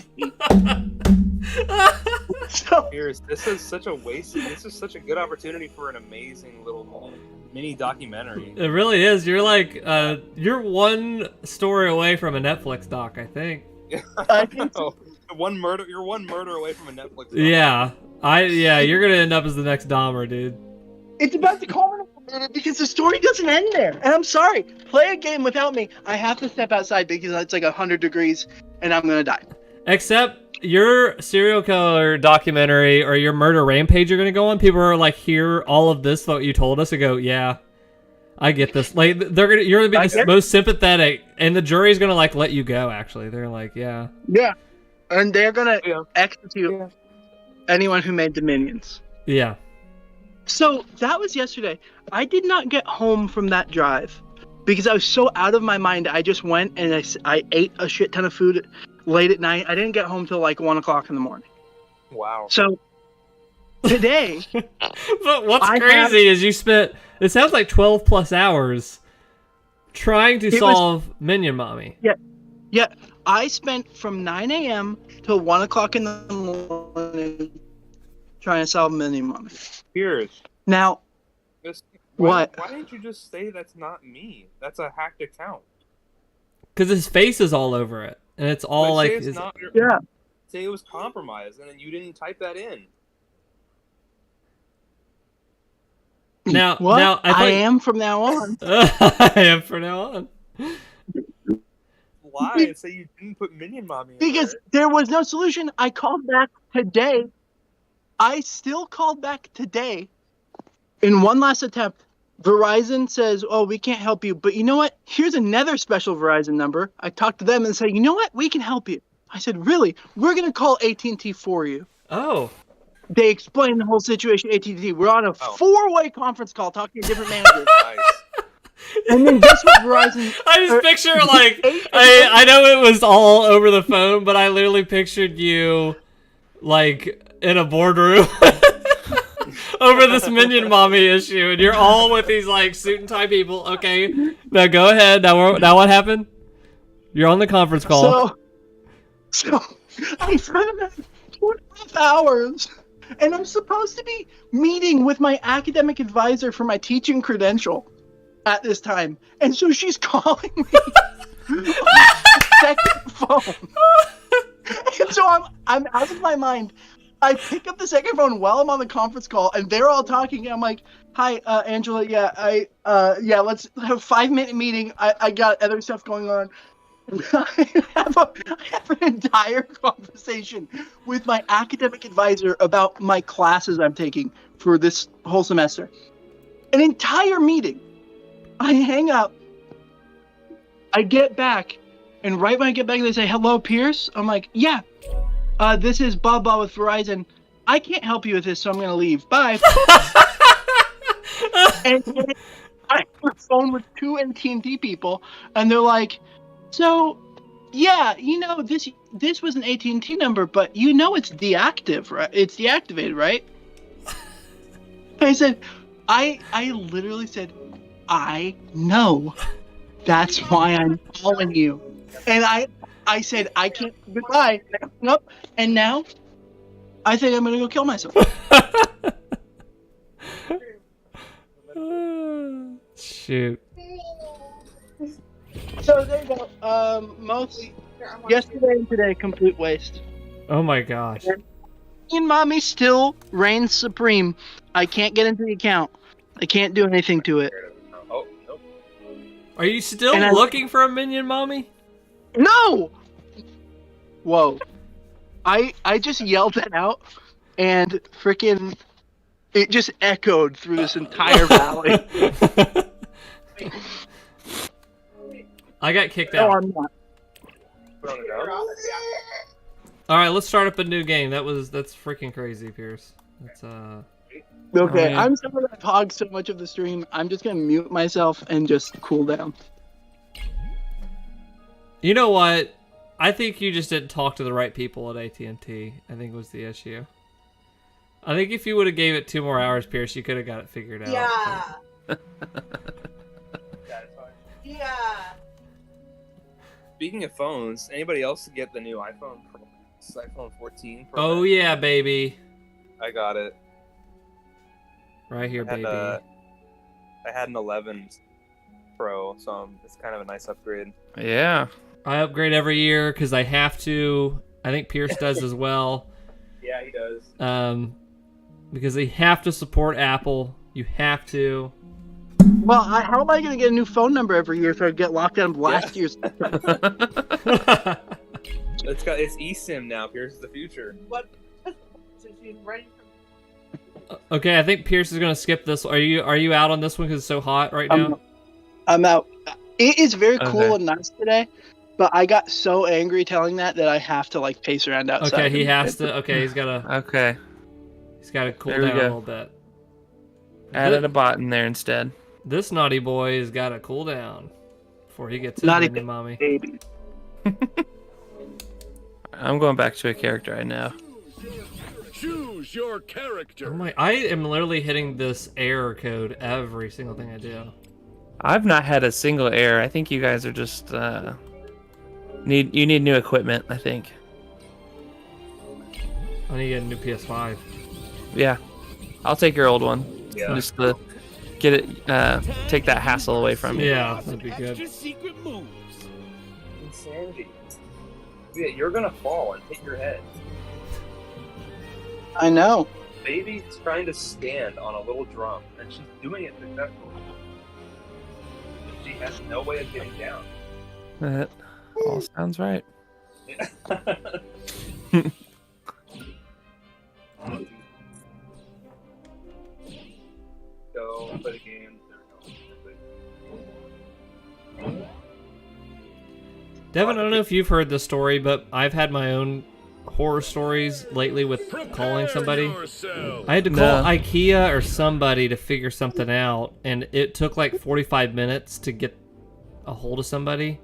A: So,
D: This is such a waste. This is such a good opportunity for an amazing little mini documentary.
B: It really is. You're like, you're one story away from a Netflix doc, I think.
A: I think so.
D: You're one murder away from a Netflix doc.
B: Yeah, you're gonna end up as the next Dahmer, dude.
A: It's about to culminate because the story doesn't end there. And I'm sorry, play a game without me. I have to step outside because it's like 100 degrees and I'm gonna die.
B: Except your serial killer documentary or your murder rampage you're gonna go on, people are like, hear all of this what you told us and go, yeah, I get this. Like you're gonna be the most sympathetic, and the jury's gonna like let you go. Actually, they're like, yeah,
A: and they're gonna execute anyone who made the minions.
B: Yeah.
A: So that was yesterday. I did not get home from that drive because I was so out of my mind. I just went and I ate a shit ton of food late at night. I didn't get home till like 1 o'clock in the morning.
D: Wow.
A: So today,
B: but what's crazy is you spent, it sounds like 12 plus hours trying to solve Minion Mommy.
A: Yeah. I spent from 9 a.m. till 1 o'clock in the morning trying to solve Minion Mommy.
D: Piers.
A: Now, what?
D: Why didn't you just say that's not me? That's a hacked account.
B: Because his face is all over it. And it's all like...
D: Say it was compromised, and then you didn't type that in.
B: Now,
A: I am from now on.
B: I am from now on.
D: Lie and say you didn't put Minion Mommy in
A: because there was no solution. I called back today. I still called back today in one last attempt. Verizon says, oh, we can't help you. But you know what? Here's another special Verizon number. I talked to them and said, you know what? We can help you. I said, really? We're going to call AT&T for you.
B: Oh.
A: They explained the whole situation. AT&T. We're on a four-way conference call talking to different managers.
D: Nice.
A: And then guess what Verizon...
B: I just picture, like, I know it was all over the phone, but I literally pictured you, like, in a boardroom over this Minion Mommy issue, and you're all with these, like, suit and tie people. Okay, now go ahead. Now what happened? You're on the conference call.
A: So I spent about 2.5 hours, and I'm supposed to be meeting with my academic advisor for my teaching credential at this time, and so she's calling me on the second phone, and so I'm out of my mind. I pick up the second phone while I'm on the conference call, and they're all talking. And I'm like, "Hi, Angela. Yeah, let's have a 5-minute meeting. I got other stuff going on." I have an entire conversation with my academic advisor about my classes I'm taking for this whole semester. An entire meeting. I hang up. I get back, and right when I get back, they say, "Hello, Pierce." I'm like, "Yeah, this is blah blah with Verizon. I can't help you with this, so I'm gonna leave. Bye." And I have a phone with two AT&T people, and they're like, "So, yeah, you know, this was an AT&T number, but you know it's deactive, right? It's deactivated, right?" I said, I literally said, "I know. That's why I'm calling you." And I said, "I can't." Goodbye. And I hung up, and now I think I'm gonna go kill myself.
B: Shoot.
A: So there you go. Mostly yesterday and today, complete waste.
B: Oh my gosh.
A: And Mommy still reigns supreme. I can't get into the account. I can't do anything to it.
D: Oh, nope.
B: Are you still looking for a Minion Mommy?
A: No! Whoa. I just yelled that out, and freaking it just echoed through this entire valley.
B: I got kicked
A: No,
B: out.
A: I'm not.
B: All right, let's start up a new game. That's freaking crazy, Pierce. That's
A: Okay,
B: man.
A: I'm sorry I've hogged so much of the stream. I'm just gonna mute myself and just cool down.
B: You know what? I think you just didn't talk to the right people at AT&T. I think was the issue. I think if you would have gave it 2 more hours, Pierce, you could have got it figured out.
H: Yeah. Yeah.
D: Speaking of phones, anybody else get the new iPhone Pro? It's iPhone 14 Pro?
B: Oh yeah, baby.
D: I got it.
B: Right here, baby.
D: I had an 11 Pro, so it's kind of a nice upgrade.
C: Yeah.
B: I upgrade every year because I have to. I think Pierce does as well.
D: Yeah, he does.
B: Because they have to support Apple. You have to.
A: Well, how am I gonna get a new phone number every year so I get locked out of last year's?
D: It's eSIM now. Pierce is the future.
H: What? So she's ready for...
B: Okay, I think Pierce is gonna skip this. Are you out on this one because it's so hot right now?
A: I'm out. It is very cool
C: Okay.
A: and nice today, but I got so angry telling that I have to like pace around outside.
B: Okay, he has to. Okay, he's gotta.
C: Okay.
B: He's gotta cool
C: There we
B: down a
C: go.
B: little bit.
C: Added a bot in there instead.
B: This naughty boy has gotta cool down before he gets his
A: Naughty
B: Minion Mommy.
A: baby.
C: I'm going back to a character I know.
F: Choose your character.
B: Oh my! I am literally hitting this error code every single thing I do.
C: I've not had a single error. I think you guys are just need new equipment, I think.
B: I need to get a new PS5.
C: Yeah. I'll take your old one.
D: Yeah.
C: Just to get it take that hassle away from you.
B: Yeah, that'd be good.
F: Extra secret moves.
D: Insanity. Yeah, you're gonna fall and hit your head.
A: I know.
D: Baby's trying to stand on a little drum, and she's doing it successfully. She has no way of getting down.
C: That all sounds right.
D: go play the game.
B: Devin, I don't know if you've heard this story, but I've had my own horror stories lately with calling somebody. I had to call IKEA or somebody to figure something out, and it took like 45 minutes to get a hold of somebody.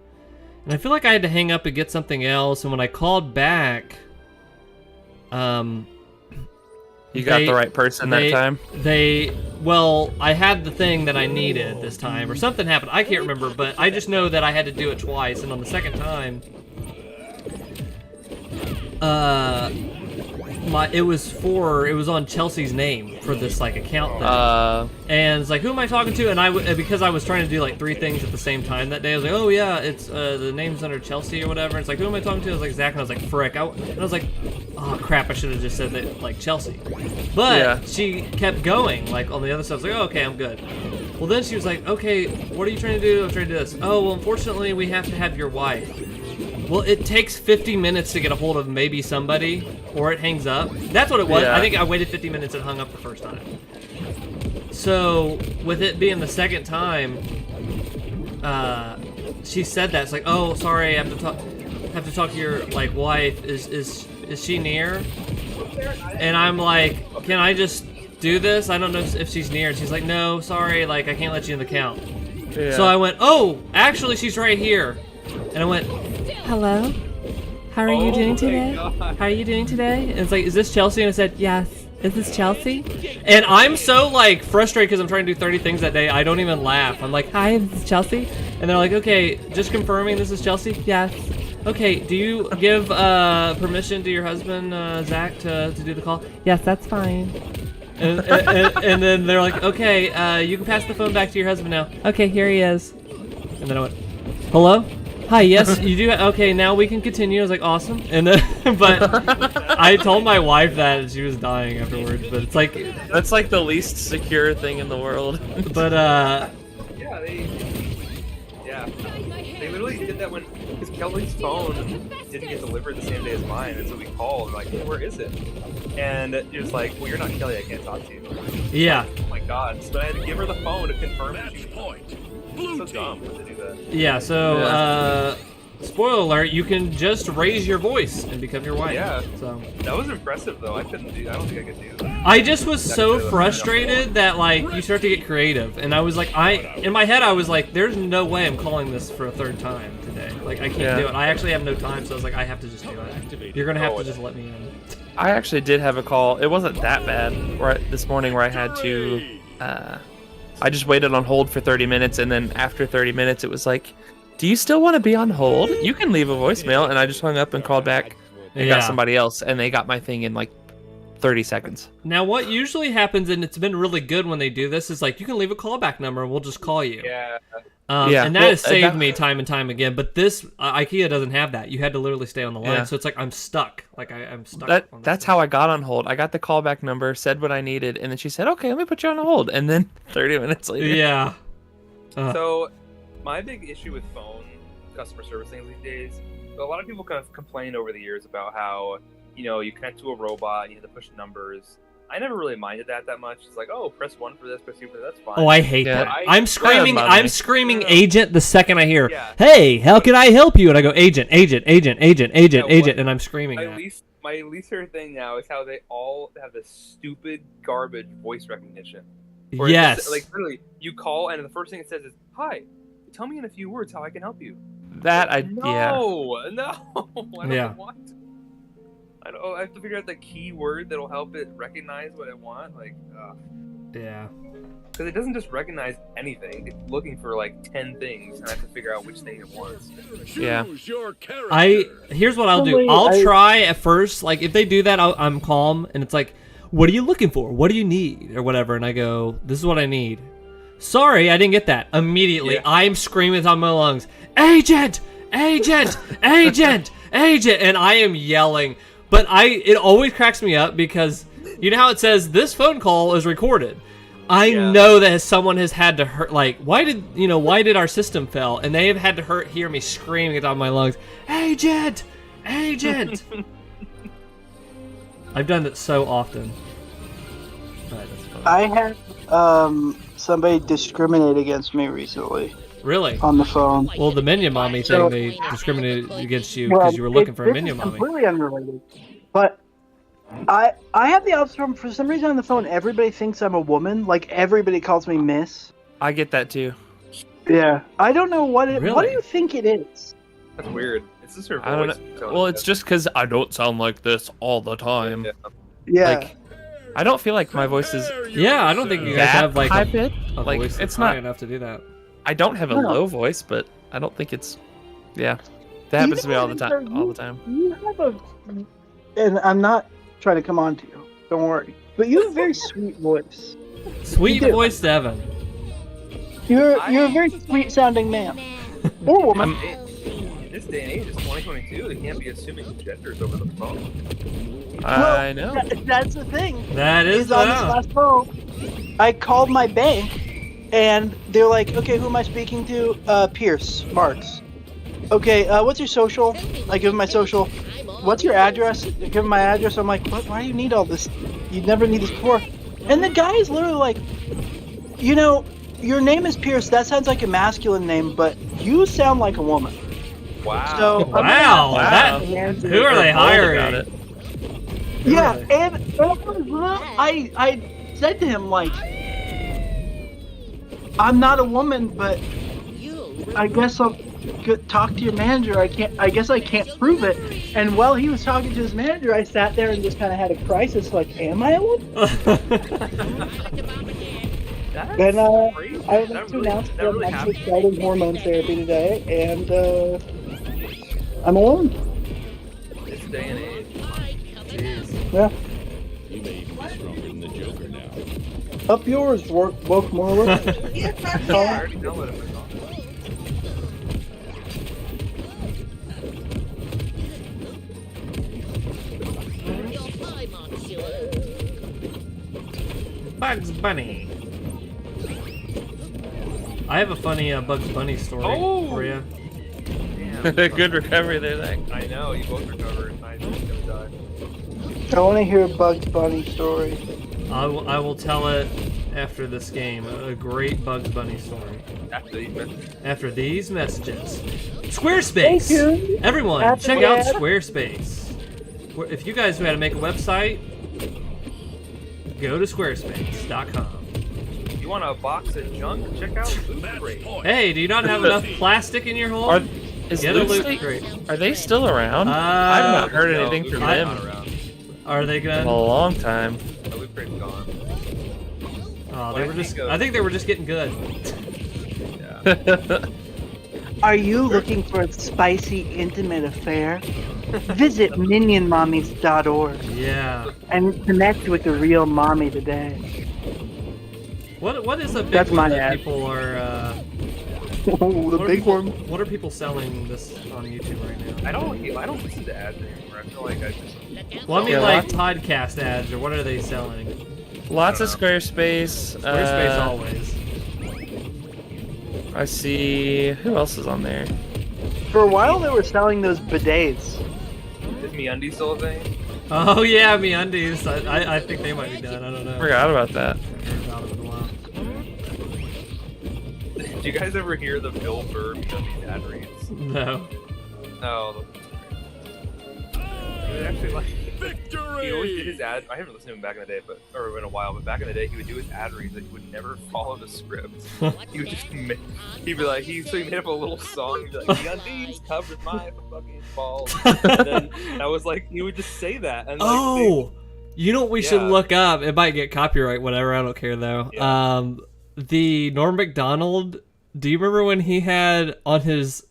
B: And I feel like I had to hang up and get something else, and when I called back,
C: You got the right person that time?
B: Well, I had the thing that I needed this time, or something happened. I can't remember, but I just know that I had to do it twice, and on the second time, it was on Chelsea's name for this like account thing. And it's like, who am I talking to? And because I was trying to do like 3 things at the same time that day, I was like, oh yeah, it's the name's under Chelsea or whatever. It's like, who am I talking to? I was like, Zach, and I was like, frick. And I was like, oh crap, I should have just said that like Chelsea. But she kept going like on the other side. I was like, oh, okay, I'm good. Well, then she was like, okay, what are you trying to do? I'm trying to do this. Oh, well, unfortunately, we have to have your wife. Well, it takes 50 minutes to get a hold of maybe somebody, or it hangs up. That's what it was.
C: Yeah.
B: I think I waited 50 minutes and hung up the first time. So, with it being the second time, she said that. It's like, oh, sorry, I have to talk to your like wife. Is she near? And I'm like, can I just do this? I don't know if she's near. And she's like, no, sorry, like I can't let you in the count.
C: Yeah.
B: So I went, oh, actually, she's right here. And I went, hello? How are you doing today? How are you doing today? And it's like, is this Chelsea? And I said, yes. Is this Chelsea? And I'm so like frustrated because I'm trying to do 30 things that day. I don't even laugh. I'm like, hi, this is Chelsea. And they're like, okay, just confirming this is Chelsea? Yes. Okay, do you give permission to your husband, Zach, to do the call? Yes, that's fine. And then they're like, okay, you can pass the phone back to your husband now. Okay, here he is. And then I went, hello? Hi, yes, you do. Okay, now we can continue. I was like, awesome. And then, but I told my wife that, and she was dying afterwards. But it's like
C: That's like the least secure thing in the world.
B: But
D: Yeah, they literally did that because Kelly's phone didn't get delivered the same day as mine, and so we called like, hey, where is it? And it was like, well, you're not Kelly, I can't talk to you.
B: yeah,
D: Oh my god! So I had to give her the phone to confirm that she
F: Match point.
D: was
F: Blue
D: so
F: team.
D: dumb to do that.
B: yeah. So spoiler alert: you can just raise your voice and become your wife.
D: Yeah.
B: So
D: That was impressive though. I couldn't do. I don't think I could do that.
B: I just was so frustrated that like you start to get creative, and I was like, in my head I was like, there's no way I'm calling this for a third time today. Like I can't do it. I actually have no time, so I was like, I have to just do it. You're gonna have to just let me in.
C: I actually did have a call. It wasn't that bad this morning where I had to... I just waited on hold for 30 minutes, and then after 30 minutes it was like, do you still want to be on hold? You can leave a voicemail. And I just hung up and called back and got somebody else, and they got my thing in like 30 seconds.
B: Now, what usually happens, and it's been really good when they do this, is like you can leave a callback number and we'll just call you.
D: Yeah.
B: And that has saved me time and time again. But this IKEA doesn't have that. You had to literally stay on the line,
C: Yeah.
B: so it's like I'm stuck. Like I'm stuck. on
C: That's how I got on hold. I got the callback number, said what I needed, and then she said, "Okay, let me put you on hold." And then 30 minutes later,
B: Yeah.
D: So, my big issue with phone customer service things these days, a lot of people kind of complain over the years about how, you connect to a robot, you have to push numbers. I never really minded that much. It's like, oh, press 1 for this, press 2 for that, that's fine.
B: Oh, I hate
C: Yeah.
B: that. I'm screaming.
C: Yeah,
B: I'm screaming,
D: No.
B: agent, the second I hear,
D: Yeah.
B: "Hey, how can I help you?" And I go, "Agent, agent, agent, agent, agent,
D: Yeah,
B: agent,"
D: what-
B: and I'm screaming.
D: My
B: that.
D: least favorite thing now is how they all have this stupid garbage voice recognition. Where it's
B: Yes.
D: just, like, literally, you call and the first thing it says is, "Hi, tell me in a few words how I can help you."
C: that I
D: No,
C: yeah.
D: no, I don't
B: Yeah.
D: want to. I have to figure out the key word that'll help it recognize what I want. Like,
B: Yeah.
D: because it doesn't just recognize anything. It's looking for like 10 things, and I have to figure out which thing it wants.
C: Yeah.
F: Choose your character.
B: Here's what I'll do. I'll try at first. Like if they do that, I'm calm, and it's like, "What are you looking for? What do you need?" or whatever, and I go, "This is what I need." Sorry, I didn't get that. Immediately,
D: Yeah.
B: I'm screaming on my lungs, "Agent! Agent! Agent! Agent!" And I am yelling. But it always cracks me up because you know how it says this phone call is recorded. I know that someone has had to hurt. Like, why did our system fail? And they have had to hear me screaming at the top of my lungs, "Agent! Agent!" I've done it so often.
C: That's funny.
A: I had somebody discriminate against me recently
B: Really?
A: on the phone.
B: Well, the Minion Mommy thing,
A: So-
B: they discriminated against you because you were looking for a
A: this
B: Minion
A: is
B: Mommy.
A: completely unrelated. But I have the option for some reason on the phone. Everybody thinks I'm a woman. Like everybody calls me Miss.
C: I get that too.
A: Yeah. I don't know what it. What
B: Really?
A: do you think it is?
D: That's weird. It's just her voice.
C: I don't know. Well, it's just because I don't sound like this all the time.
D: Yeah.
A: Yeah.
C: Like, I don't feel like my voice is
B: Yeah, I don't think you guys
C: that
B: have like
C: high
B: a
C: pitch. Like,
B: voice that's
C: it's
B: high
C: not.
B: enough to do that.
C: I don't have a
A: No.
C: low voice, but I don't think it's. Yeah, that happens to me all the time. All the time.
A: You have a, and I'm not trying to come on to you. Don't worry. But you have a very sweet voice.
B: Sweet
A: You do.
B: voice, Devin.
A: You're a very sweet sounding man. Or woman.
D: In this day and age, it's 2022. They can't be assuming genders over the phone.
C: I know.
A: That's the thing.
B: That is
A: Is on this
B: the
A: last phone. I called my bank, and they're like, "Okay, who am I speaking to? Pierce Marks. Okay, what's your social?" I give him my social. What's your address? I give him my address. I'm like, what? Why do you need all this? You never need this before. And the guy is literally like, you know, your name is Pierce. That sounds like a masculine name, but you sound like a woman.
D: Wow.
A: So
B: Wow,
C: Wow.
B: who are they
C: They're bold
B: hiring?
C: about it.
A: Yeah,
B: Really?
A: and I said to him like, I'm not a woman, but I guess I'll talk to your manager. I guess I can't prove it. And while he was talking to his manager, I sat there and just kind of had a crisis. Like, am I a woman?
D: That's
A: And
D: crazy.
A: I
D: That
A: went to
D: really-
A: announce
D: that
A: that I'm
D: really
A: actually
D: happened.
A: starting hormone therapy today, and I'm a woman.
D: This day and age.
A: Yeah.
F: You may even be stronger than the Joker now.
A: Up yours, woke Moreland.
D: I already downloaded my song.
B: Bugs Bunny. I have a funny Bugs Bunny story
D: Oh!
B: for you.
D: Damn.
C: Good recovery there, Zach.
D: I know, you both recovered. I know he's gonna die.
A: I want to hear a Bugs Bunny story.
B: I will tell it after this game. A great Bugs Bunny story.
D: After these minutes.
B: After these messages. Squarespace!
A: Thank you.
B: Everyone,
A: Happy
B: check out
A: ad.
B: Squarespace. If you guys know how to make a website, go to squarespace.com.
D: You want a box of junk? Check out Loot Crate.
B: Hey, do you not have enough plastic in your
C: Are,
B: home?
C: is
B: Get a
C: Loot
B: loot
C: Crate-
B: crate.
C: Are they still around? I've not heard anything from
B: I-
C: them
B: Are they
C: in
B: good?
C: a long time.
D: The Loot Crate's gone.
B: Oh,
D: I
B: they were just.
D: think,
B: I think they were just getting good.
D: Yeah.
A: Are you looking for a spicy, intimate affair? Visit minionmommies.org
B: Yeah.
A: and connect with the real mommy today.
B: What is a big
A: That's
B: one
A: my
B: that
A: ad.
B: people are?
A: Oh, the
B: what are
A: big
B: people,
A: one.
B: What are people selling this on YouTube right now?
D: I don't listen to ads anymore. I feel like I just.
B: Well, I mean
C: Yeah,
B: like podcast ads or what are they selling?
C: Lots of Squarespace.
B: Squarespace always.
C: I see. Who else is on there?
A: For a while, they were selling those bidets.
D: Is MeUndies still a thing?
B: Oh yeah, MeUndies. I think they might be done. I don't know.
C: Forgot about that.
B: I heard about it in a while.
D: Did you guys ever hear the Bill Burr MeUndies ad reads?
B: No.
D: No. He would actually like. He always did
F: Victory!
D: his ad. I haven't listened to him back in the day, or in a while. But back in the day, he would do his ad reads. That he would never follow the script. He would just. He'd be like, so he made up a little song. He'd be like, MeUndies covered my fucking balls. And then I was like, he would just say that. And like,
B: Oh, you know what we should
D: Yeah.
B: look up? It might get copyright, whatever. I don't care though.
D: Yeah.
B: The Norm Macdonald. Do you remember when he had on his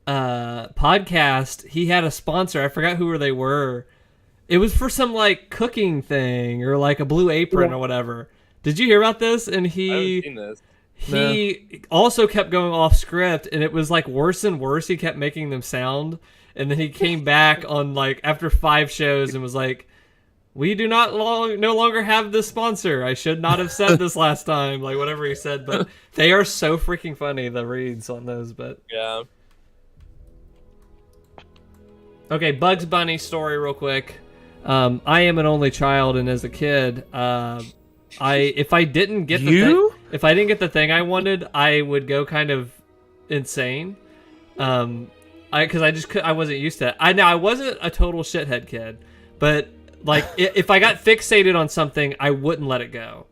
B: podcast? He had a sponsor. I forgot who they were. It was for some like cooking thing or like a Blue Apron
A: Yeah.
B: or whatever. Did you hear about this? And
D: I haven't
B: he
D: seen this.
B: he also kept going off script, and it was like worse and worse. He kept making them sound, and then he came back on like after 5 shows and was like, "We do not no longer have this sponsor. I should not have said this last time." Like whatever he said, but they are so freaking funny, the reads on those. But
D: Yeah.
B: okay, Bugs Bunny story real quick. I am an only child, and as a kid, if I didn't get the thing I wanted, I would go kind of insane. Because I wasn't used to it. I wasn't a total shithead kid, but like if I got fixated on something, I wouldn't let it go.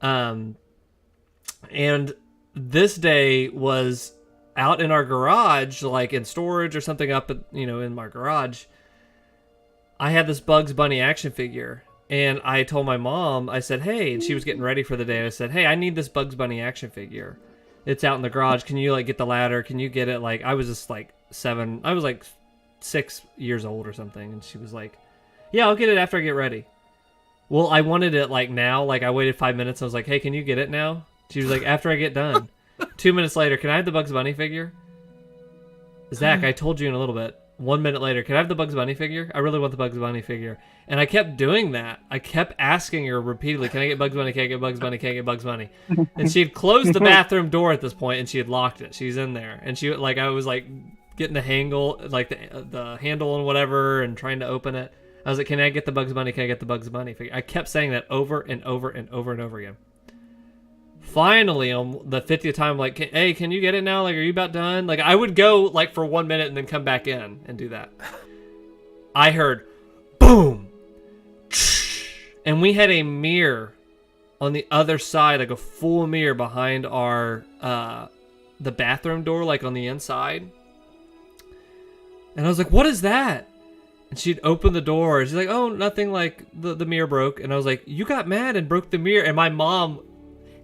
B: And this day was out in our garage, like in storage or something up, in my garage. I had this Bugs Bunny action figure, and I told my mom, I said, hey, and she was getting ready for the day. I said, hey, I need this Bugs Bunny action figure. It's out in the garage. Can you like get the ladder? Can you get it? Like, I was just like 6 years old or something. And she was like, yeah, I'll get it after I get ready. Well, I wanted it like now. Like I waited 5 minutes. I was like, hey, can you get it now? She was like, after I get done. 2 minutes later, can I have the Bugs Bunny figure? Zach, I told you in a little bit. 1 minute later, can I have the Bugs Bunny figure? I really want the Bugs Bunny figure. And I kept doing that. I kept asking her repeatedly, can I get Bugs Bunny? Can I get Bugs Bunny? Can I get Bugs Bunny? And she had closed the bathroom door at this point, and she had locked it. She's in there. And she, like, I was like getting the handle, like the handle and whatever, and trying to open it. I was like, can I get the Bugs Bunny? Can I get the Bugs Bunny figure? I kept saying that over and over and over and over again. Finally, on the 50th time, I'm like, hey, can you get it now? Like, are you about done? Like, I would go, like, for 1 minute and then come back in and do that. I heard, boom! And we had a mirror on the other side, like a full mirror behind our, the bathroom door, like, on the inside. And I was like, what is that? And she'd open the door. She's like, oh, nothing, like, the mirror broke. And I was like, you got mad and broke the mirror. And my mom,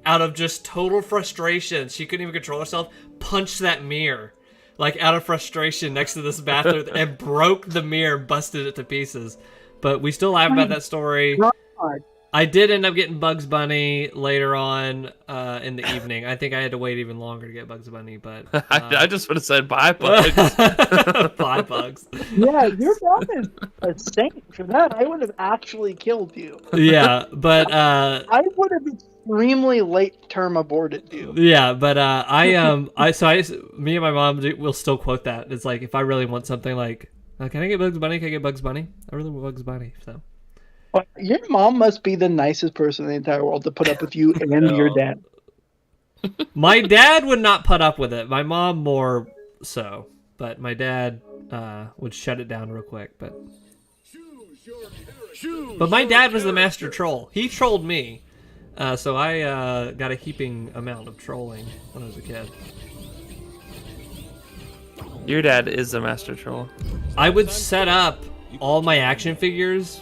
B: out of just total frustration, she couldn't even control herself, punched that mirror, like out of frustration next to this bathroom, and broke the mirror, busted it to pieces. But we still laugh about that story. I did end up getting Bugs Bunny later on in the evening. I think I had to wait even longer to get Bugs Bunny, but
C: I just would have said bye, Bugs.
B: Bye, Bugs.
A: Yeah, your dad is a saint for that. I would have actually killed you.
B: Yeah, but
A: I would have extremely late term aborted you.
B: Yeah, but me and my mom will still quote that. It's like, if I really want something, like, can I get Bugs Bunny? Can I get Bugs Bunny? I really want Bugs Bunny. So
A: your mom must be the nicest person in the entire world to put up with you and your dad.
B: My dad would not put up with it. My mom more so, but my dad would shut it down real quick. But my dad was the master troll. He trolled me. So I got a heaping amount of trolling when I was a kid.
C: Your dad is the master troll.
B: I would set up all my action figures.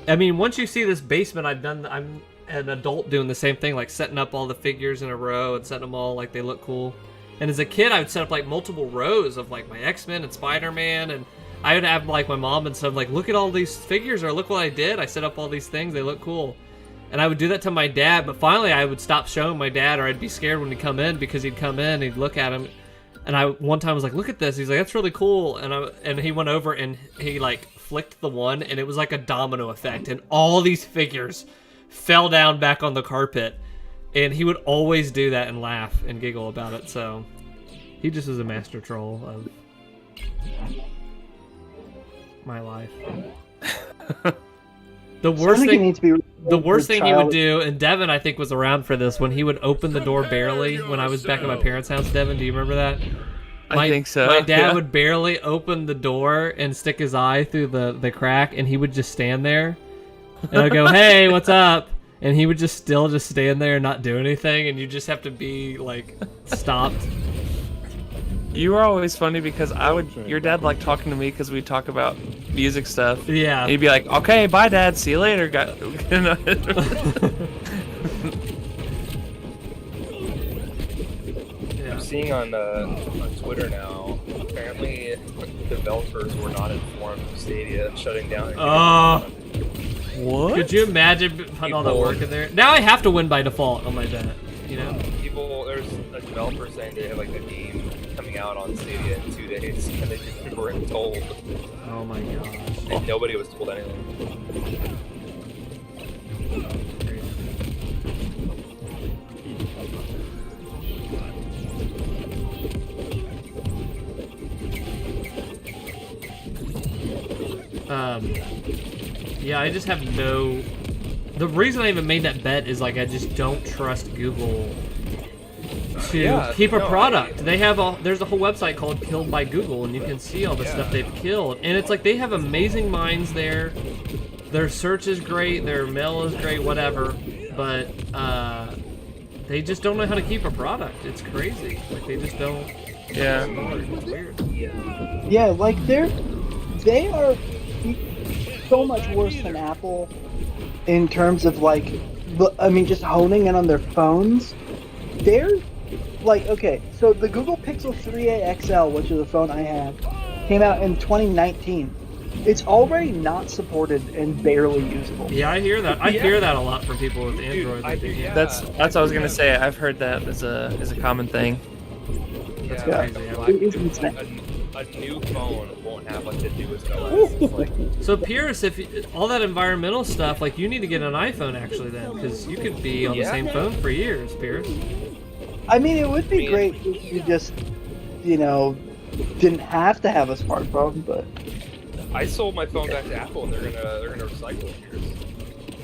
B: I mean, once you see this basement, I'm an adult doing the same thing, like setting up all the figures in a row and setting them all like they look cool. And as a kid, I would set up like multiple rows of like my X-Men and Spider-Man, and I would have like my mom and stuff like, look at all these figures, or look what I did. I set up all these things, they look cool. And I would do that to my dad, but finally I would stop showing my dad, or I'd be scared when he'd come in, because he'd come in, he'd look at him, and I one time was like, look at this. He's like, that's really cool. And he went over and he like flicked the one, and it was like a domino effect, and all these figures fell down back on the carpet. And he would always do that and laugh and giggle about it. So he just was a master troll of my life. The worst thing he would do, and Devin, I think, was around for this, when he would open the door barely when I was back at my parents' house. Devin, do you remember that?
C: I think so.
B: My dad would barely open the door and stick his eye through the crack, and he would just stand there. And I'd go, hey, what's up? And he would just stand there and not do anything, and you just have to be, like, stopped.
C: You were always funny because your dad liked talking to me because we'd talk about music stuff.
B: Yeah.
C: And he'd be like, okay, bye, Dad. See you later.
D: I'm seeing on Twitter now, apparently developers were not informed of Stadia shutting down.
B: What? Could you imagine putting all that work in there? Now I have to win by default on my bet, you know?
D: There's a developer saying they have like a game coming out on Stadia in 2 days, and they weren't told.
B: Oh my gosh.
D: And nobody was told anything.
B: Yeah, I just have no The reason I even made that bet is like I just don't trust Google to keep a product. They have there's a whole website called Killed by Google, and you can see all the stuff they've killed. And it's like they have amazing minds there. Their search is great, their mail is great, whatever. But they just don't know how to keep a product. It's crazy. Like they just don't.
C: Yeah.
B: It's weird.
A: Yeah, like they are so much worse than Apple in terms of like, I mean, just honing in on their phones. They're like, okay, so the Google Pixel 3a XL, which is the phone I have, came out in 2019. It's already not supported and barely usable.
B: Yeah, I hear that. I hear that a lot from people with Android.
C: That's what I was gonna say. I've heard that as a common thing.
B: That's
A: Yeah.
B: crazy.
A: It is insane.
D: A new phone won't have like the newest OS. Like,
B: So Pierce, if all that environmental stuff, like you need to get an iPhone actually then, because you could be on the same phone for years, Pierce.
A: I mean, it would be great if you just, didn't have to have a smartphone, but
D: I sold my phone back to Apple, and they're gonna recycle it.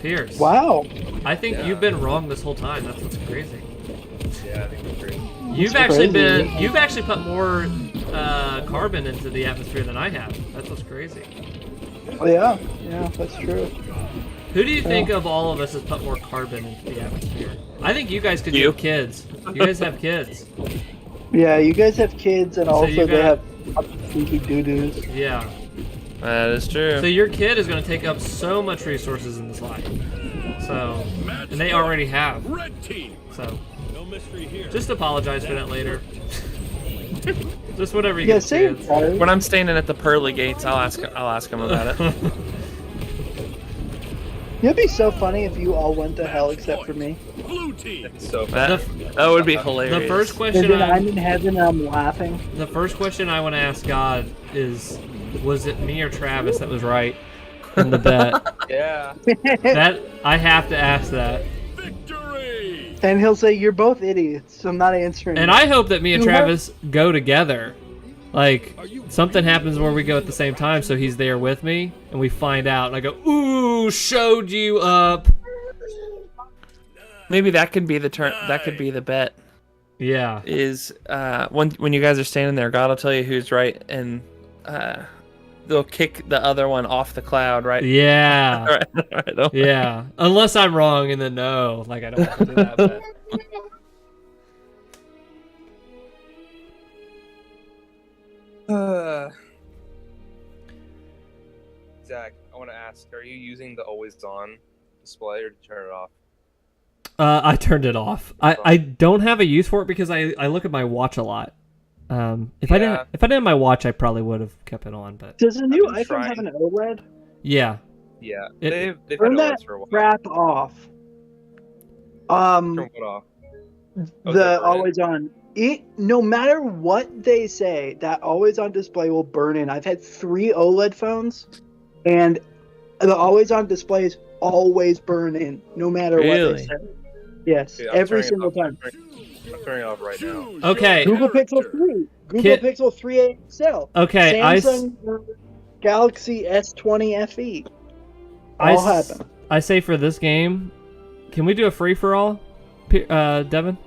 B: Pierce.
A: wow.
B: I think you've been wrong this whole time. That's what's crazy.
D: Yeah, I think that's great.
B: You've actually put more carbon into the atmosphere than I have. That's what's crazy.
A: Oh, yeah, that's true.
B: Who do you think of all of us has put more carbon into the atmosphere? I think you guys could
C: You.
B: have kids. You guys have kids.
A: Yeah, you guys have kids, and
B: So
A: also
B: you
A: they
B: got-
A: have stinky doo-doos.
B: Yeah.
C: That is true.
B: So your kid is going to take up so much resources in this life. So, and they already have.
F: Red team.
B: So,
F: No mystery here.
B: just apologize for that later. Just whatever you
A: Yeah,
B: get a
A: say
B: chance.
A: it, Tyler.
C: When I'm standing at the pearly gates, I'll ask him about it.
A: It'd be so funny if you all went to hell except for me.
F: Blue team.
D: It's so
C: That would be hilarious.
B: The first
A: And
B: question
A: then I'm in heaven and I'm laughing.
B: I want to ask God is, was it me or Travis that was right in the bet?
D: yeah.
B: That I have to ask that.
F: Victory.
A: And he'll say, "You're both idiots," so I'm not answering.
B: And I hope that me and
A: You have-
B: Travis go together. Like, something happens where we go at the same time, so he's there with me, and we find out, and I go, ooh, showed you up.
C: Maybe that could be the turn. That could be the bet.
B: Yeah.
C: Is when you guys are standing there, God will tell you who's right, and they'll kick the other one off the cloud, right?
B: Yeah.
C: Right.
B: Yeah. Unless I'm wrong, and then no. Like, I don't have to do that, but...
D: Zach, I want to ask: are you using the always-on display, or did you turn it off?
B: I turned it off. I don't have a use for it because I look at my watch a lot. If I didn't have my watch, I probably would have kept it on. But
A: Does the new
D: I've been
A: iPhone have
D: trying.
A: an OLED?
B: yeah,
D: Yeah,
B: It-
D: they've
A: Turn
D: had
A: that
D: OS for a while.
A: crap off.
D: Turn what off? Oh,
A: The
D: they burn
A: always on. No matter what they say, that always on display will burn in. I've had 3 OLED phones, and the always on displays always burn in, no matter what
C: Really?
A: they say. Yes,
D: Dude, I'm
A: every
D: turning it
A: single
D: off.
A: time.
D: I'm turning it off right now.
B: Okay.
A: Google Pixel 3, Google
B: Kid-
A: Pixel 3a XL,
B: okay.
A: Samsung Galaxy S20 FE. All happen.
B: I say for this game, can we do a free for all, Devin?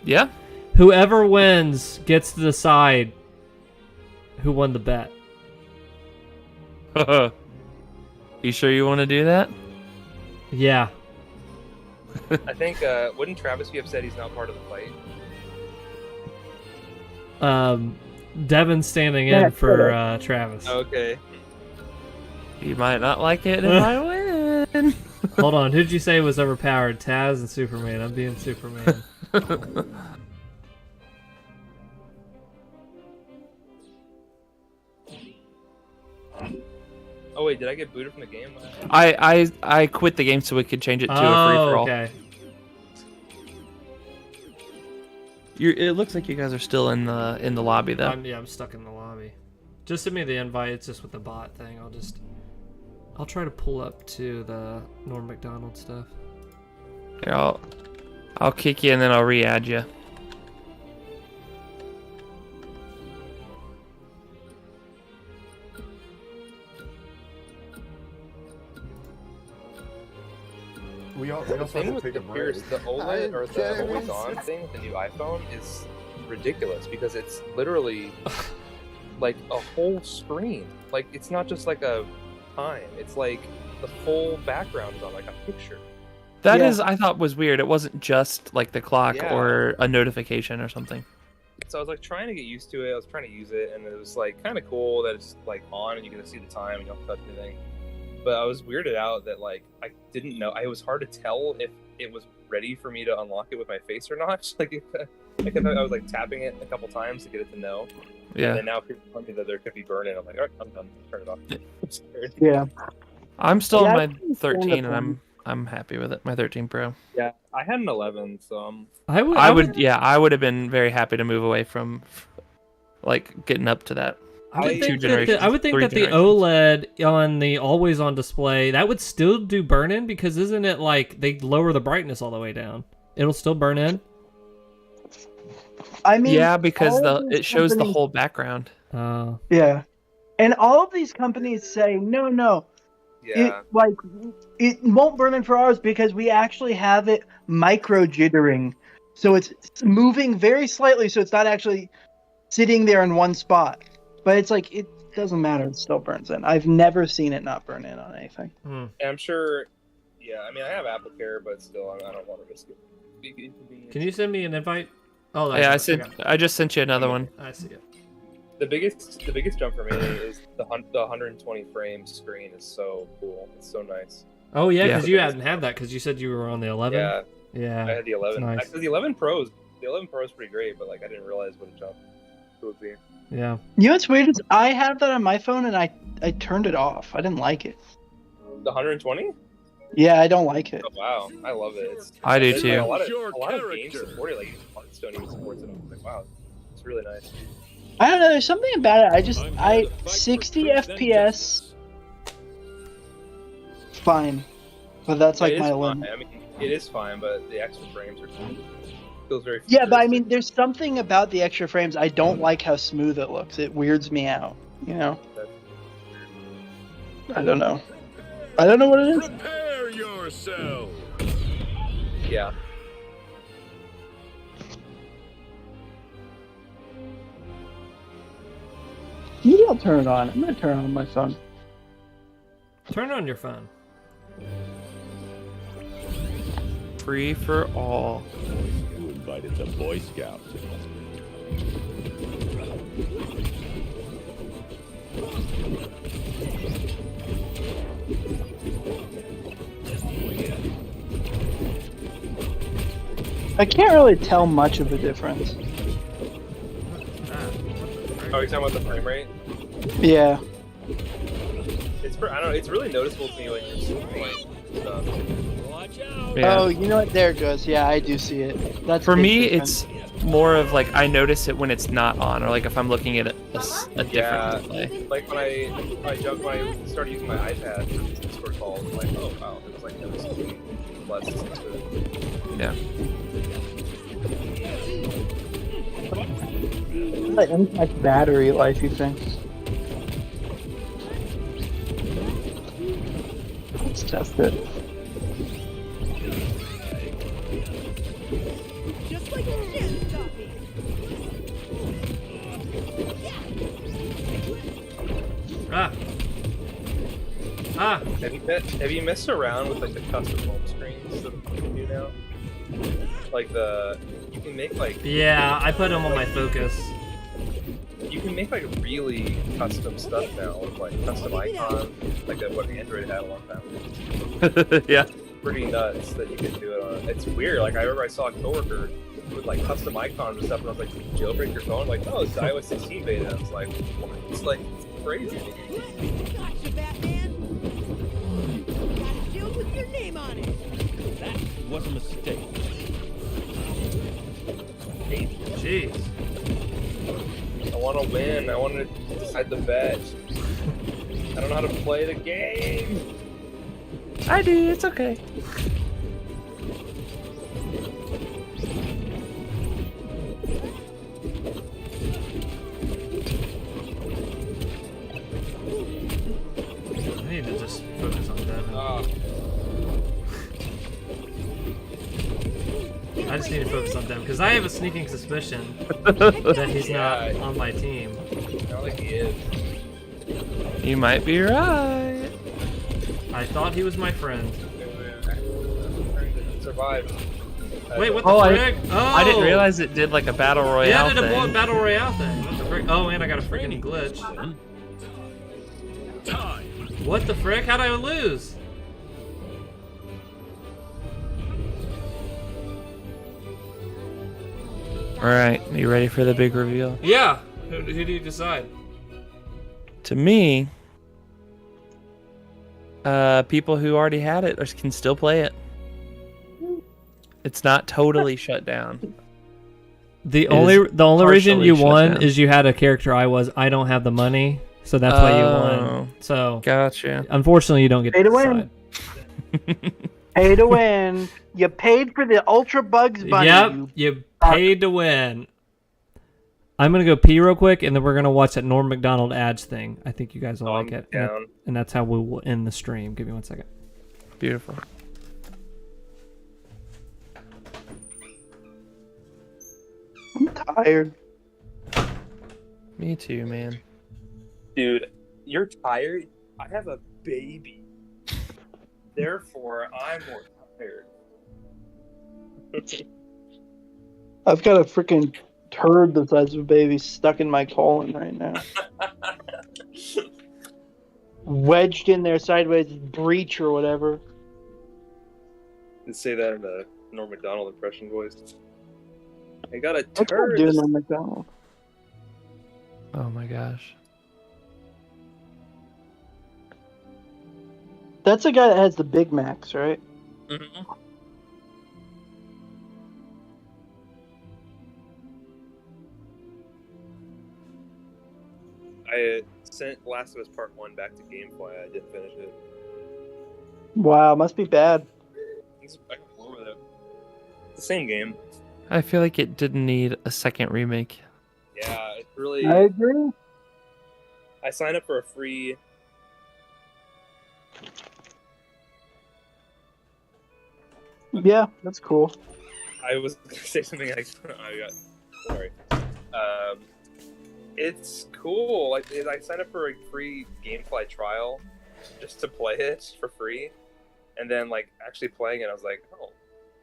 C: Yeah.
B: Whoever wins gets to decide who won the bet.
C: You sure you want to do that?
B: Yeah.
D: I think wouldn't Travis be upset he's not part of the fight?
B: Devin's standing
A: Yeah,
B: in for Travis.
D: Okay.
C: You might not like it if I win.
B: Hold on, who'd you say was overpowered? Taz and Superman. I'm being Superman.
D: Oh wait, did I get booted from the game?
C: I quit the game so we could change it to a free for all.
B: Okay.
C: It looks like you guys are still in the lobby though.
B: I'm stuck in the lobby. Just send me the invite. It's just with the bot thing. I'll try to pull up to the Norm Macdonald stuff.
C: Here, I'll kick you and then I'll re-add you.
I: We
D: The
I: also
D: thing
I: have
D: with
I: to take
D: the
I: a
D: Pierce,
I: break.
D: the OLED or the always on thing with the new iPhone is ridiculous because it's literally like a whole screen. Like it's not just like a time. It's like the full background is on like a picture.
C: That
A: Yeah.
C: is, I thought was weird. It wasn't just like the clock
D: Yeah.
C: or a notification or something.
D: So I was like trying to get used to it. I was trying to use it, and it was like kind of cool that it's like on and you can see the time and you don't touch anything. But I was weirded out that like I didn't know. It was hard to tell if it was ready for me to unlock it with my face or not. Like I was like tapping it a couple times to get it to know.
C: Yeah.
D: And then now people tell me that there could be burn-in. I'm like, all right, I'm done. Turn it off. I'm scared.
A: Yeah.
C: I'm still
A: Yeah, I
C: on my
A: understand
C: 13
A: the
C: and I'm happy with it. My 13 Pro.
D: Yeah, I had an 11, so
B: I
C: I would have been very happy to move away from like getting up to that.
B: I would
C: Two
B: think that
C: generations,
B: I would think
C: three
B: that the
C: generations.
B: OLED on the always on display that would still do burn in because isn't it like they lower the brightness all the way down? It'll still burn in.
A: I mean,
C: Yeah, because
A: all of these
C: it shows the
A: companies-
C: whole background.
A: Yeah, and all of these companies say no.
D: yeah.
A: It won't burn in for ours because we actually have it micro jittering, so it's moving very slightly, so it's not actually sitting there in one spot. But it's like it doesn't matter; it still burns in. I've never seen it not burn in on anything.
D: And I'm sure. Yeah, I mean, I have Apple Care, but still, I don't want to risk it. Big inconvenience.
B: Can you send me an invite? Oh, there
C: Yeah,
B: you go. got it.
C: I just sent you another one.
B: I see it.
D: The biggest jump for me is the 120 frame screen is so cool. It's so nice.
B: Oh yeah,
C: Yeah.
B: because you hadn't had that because you said you were on the 11.
D: Yeah,
B: Yeah.
D: I had the 11.
B: nice.
D: Actually, the 11 Pro is pretty great, but like I didn't realize what a jump it would be.
B: Yeah.
A: You know what's weird is I have that on my phone and I turned it off. I didn't like it.
D: The 120?
A: Yeah, I don't like it.
D: Oh wow, I love it.
C: I do
D: there's,
C: too.
D: Like,
F: Your
D: a lot of games
F: character.
D: support it. Like Hearthstone even supports it. I'm like, wow, it's really nice.
A: I don't know. There's something about it.
F: I'm here to fight for
A: 60
F: truth and
A: FPS,
F: justice.
A: fine, but that's like
D: It is
A: my
D: fine.
A: limit.
D: I mean, it is fine, but the extra frames are feels very.
A: Yeah, but I
D: futuristic.
A: mean, there's something about the extra frames. I don't like how smooth it looks. It weirds me out. You know. I don't know. I don't know what it is.
F: Prepare yourself.
D: Yeah.
A: Maybe I'll turn it on. I'm gonna turn it on my phone.
B: Turn on your phone.
C: Free for all.
F: You invited the Boy Scouts.
A: I can't really tell much of a difference.
D: Oh, you're talking about the frame rate?
A: Yeah.
D: I don't know. It's really noticeable to me when you're seeing like stuff.
F: Watch out.
C: Yeah.
A: Oh, you know what? There it goes. Yeah, I do see it. That's
C: For
A: big
C: me,
A: difference.
C: it's more of like I notice it when it's not on, or like if I'm looking at a different
D: Yeah.
C: display.
D: Like when I started using my iPad for Discord calls, I'm like, oh wow, it was like noticeably less sensitive.
C: Yeah.
A: What impacts battery life, you think? Let's test it.
H: Just like a shit stopping.
D: Have you messed around with like the custom home screens that you can do now? Like you can make like
B: Yeah, I put them on my Focus.
D: you can make like really custom stuff now with like custom icons, like what Android had a long time ago.
C: Yeah.
D: Pretty nuts that you can do it on. It's weird. Like I remember I saw a coworker with like custom icons and stuff, and I was like, "Did you jailbreak your phone?" Like, "No, it's the iOS 16 beta." I was like, what? It's like it's crazy.
H: Gotcha, Batman. Got a shield with your name on it.
F: That was a mistake.
B: Jeez.
D: I want to win. I want to decide the bet. I don't know how to play the game.
C: I do. It's okay.
B: I need to just focus on Devin. I just need to focus on them because I have a sneaking suspicion that he's not on my team.
D: I don't think he is.
C: You might be right.
B: I thought he was my friend.
D: Survive.
B: Wait, what the
C: Oh,
B: frick?
C: I didn't realize it did like a battle royale
B: Yeah, it did
C: thing.
B: a battle royale thing. What the frick? Oh, and I got a freaking glitch.
F: Time.
B: What the frick? How'd I lose?
C: All right, you ready for the big reveal?
B: Yeah. Who do you decide?
C: To me, people who already had it can still play it. It's not totally shut down.
B: The
C: It
B: only
C: is
B: reason
C: partially
B: you
C: shut
B: won
C: down.
B: is you had a character I don't have the money, so that's why you won.
C: Oh.
B: So
C: Gotcha.
B: unfortunately, you don't get
A: Pay
B: to
A: to win.
B: decide.
A: Pay to win. You paid for the Ultra Bugs Bunny.
B: Yep, you paid to win. I'm gonna go pee real quick, and then we're gonna watch that Norm Macdonald ads thing. I think you guys will like it,
D: down.
B: and that's how we will end the stream. Give me 1 second.
C: Beautiful.
A: I'm tired.
C: Me too, man.
D: Dude, you're tired? I have a baby. Therefore, I'm more tired.
A: I've got a freaking turd the size of a baby stuck in my colon right now. Wedged in there sideways, breach or whatever.
D: Let's say that in the Norm Macdonald impression voice. I got a
A: What's that
D: turd.
A: doing on McDonald's?
C: Oh my gosh.
A: That's the guy that has the Big Macs, right?
D: Mhm. I sent Last of Us Part 1 back to Gamefly. I didn't finish it.
A: Wow, must be bad.
D: I can floor with it. It's the same game.
C: I feel like it didn't need a second remake.
D: Yeah, it's really.
A: I agree.
D: I signed up for a free.
A: Yeah, that's cool.
D: I was gonna say something. I got. Sorry. It's cool. Like I signed up for a free GameFly trial just to play it for free, and then like actually playing it, I was like, oh,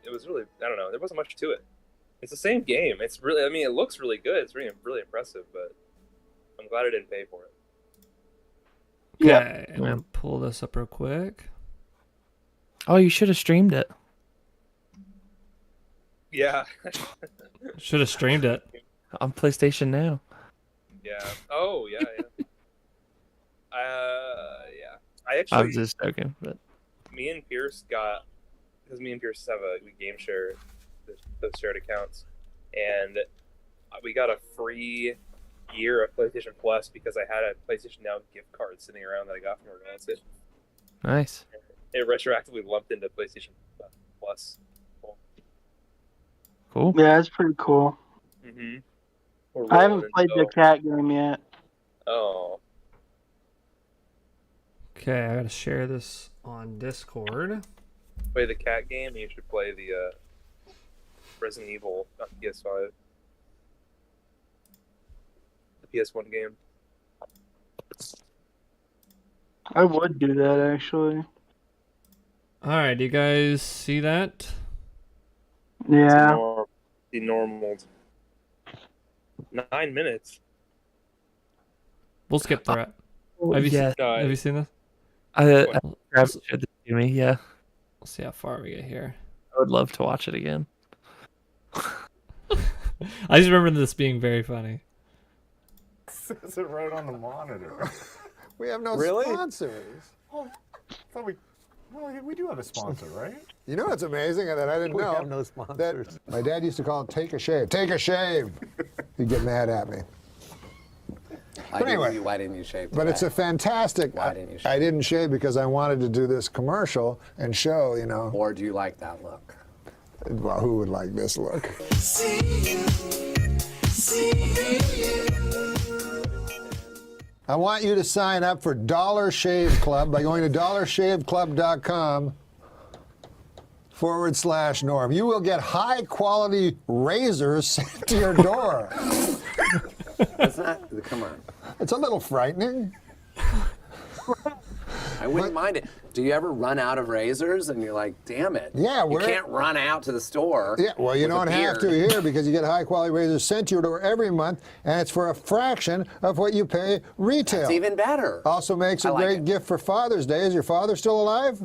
D: it was really. I don't know. There wasn't much to it. It's the same game. It's really. I mean, it looks really good. It's really impressive, but I'm glad I didn't pay for it.
B: Okay, I'm gonna pull this up real quick.
C: Oh, you should have streamed it.
D: Yeah.
B: Should have streamed it.
C: On PlayStation Now.
D: Yeah. Oh, yeah, yeah. Yeah. I
C: I
D: actually.
C: was just joking, but
D: Me and Pierce got, because me and Pierce have a game share, those shared accounts, and we got a free year of PlayStation Plus because I had a PlayStation Now gift card sitting around that I got from a relative.
C: nice.
D: It retroactively lumped into PlayStation Plus.
C: Cool.
A: Yeah, it's pretty cool.
D: Mm-hmm.
A: I haven't played the cat game yet.
D: Oh.
B: Okay, I gotta share this on Discord.
D: Play the cat game, and you should play the Resident Evil on PS5. The PS1 game.
A: I would do that, actually.
B: Alright, do you guys see that?
A: Yeah.
D: The normal. 9 minutes.
B: We'll skip through it. Have you,
C: yes.
B: have you seen this?
C: Grabbed it showed it to me. Yeah,
B: We'll see how far we get here.
C: I would love to watch it again.
B: I just remember this being very funny.
I: Says it right on the monitor.
J: We have no
D: Really?
J: sponsors.
I: Oh, I thought well, we do have a sponsor, right?
J: You know what's amazing that I didn't
I: We
J: know?
I: have no sponsors.
J: That my dad used to call it take a shave. Take a shave. He'd get mad at me. Anyway.
K: Why didn't you shave?
J: But it's a fantastic.
K: Why didn't you shave?
J: I didn't shave because I wanted to do this commercial and show, you know.
K: Or do you like that look?
J: Well, who would like this look? I want you to sign up for Dollar Shave Club by going to dollarshaveclub.com /Norm. You will get high quality razors sent to your door.
K: That's not. Come on.
J: It's a little frightening.
K: I wouldn't mind it. Do you ever run out of razors and you're like, damn it?
J: Yeah,
K: you can't run out to the store.
J: Yeah, well, you don't have to here because you get high quality razors sent to your door every month, and it's for a fraction of what you pay retail.
K: It's even better.
J: Also makes a great gift for Father's Day. Is your father still alive?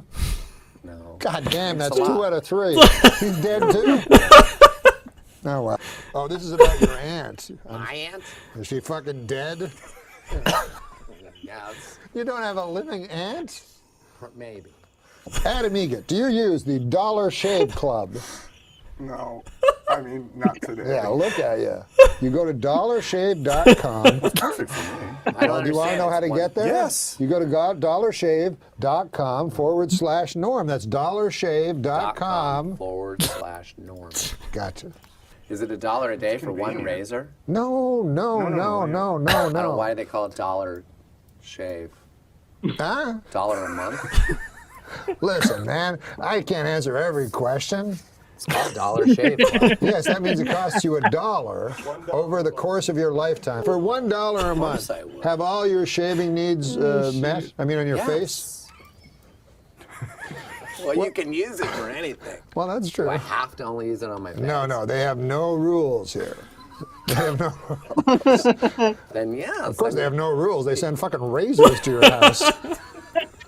K: No.
J: God damn, that's 2 out of 3. He's dead too? Oh, well. Oh, this is about your aunt.
K: My aunt?
J: Is she fucking dead?
K: Yes.
J: You don't have a living aunt?
K: Maybe.
J: Adam Egan, do you use the Dollar Shave Club?
I: No. I mean, not today.
J: Yeah, look at you. You go to dollarshave.com.
I: That's perfect for me.
J: Do you want to know how to get there?
I: Yes.
J: You go to dollarshave.com /Norm. That's dollarshave.com
K: /Norm.
J: Gotcha.
K: Is it $1 a day for one razor?
J: No.
K: I don't know why they call it Dollar Shave.
J: Huh?
K: $1 a month?
J: Listen, man, I can't answer every question.
K: It's called Dollar Shave Club.
J: Yes, that means it costs you $1 over the course of your lifetime. For $1 a month, have all your shaving needs met? I mean, on your face?
K: Well, you can use it for anything.
J: Well, that's true.
K: Do I have to only use it on my face?
J: No, they have no rules here. They have no
K: rules. Then yes.
J: Of course, they have no rules. They send fucking razors to your house.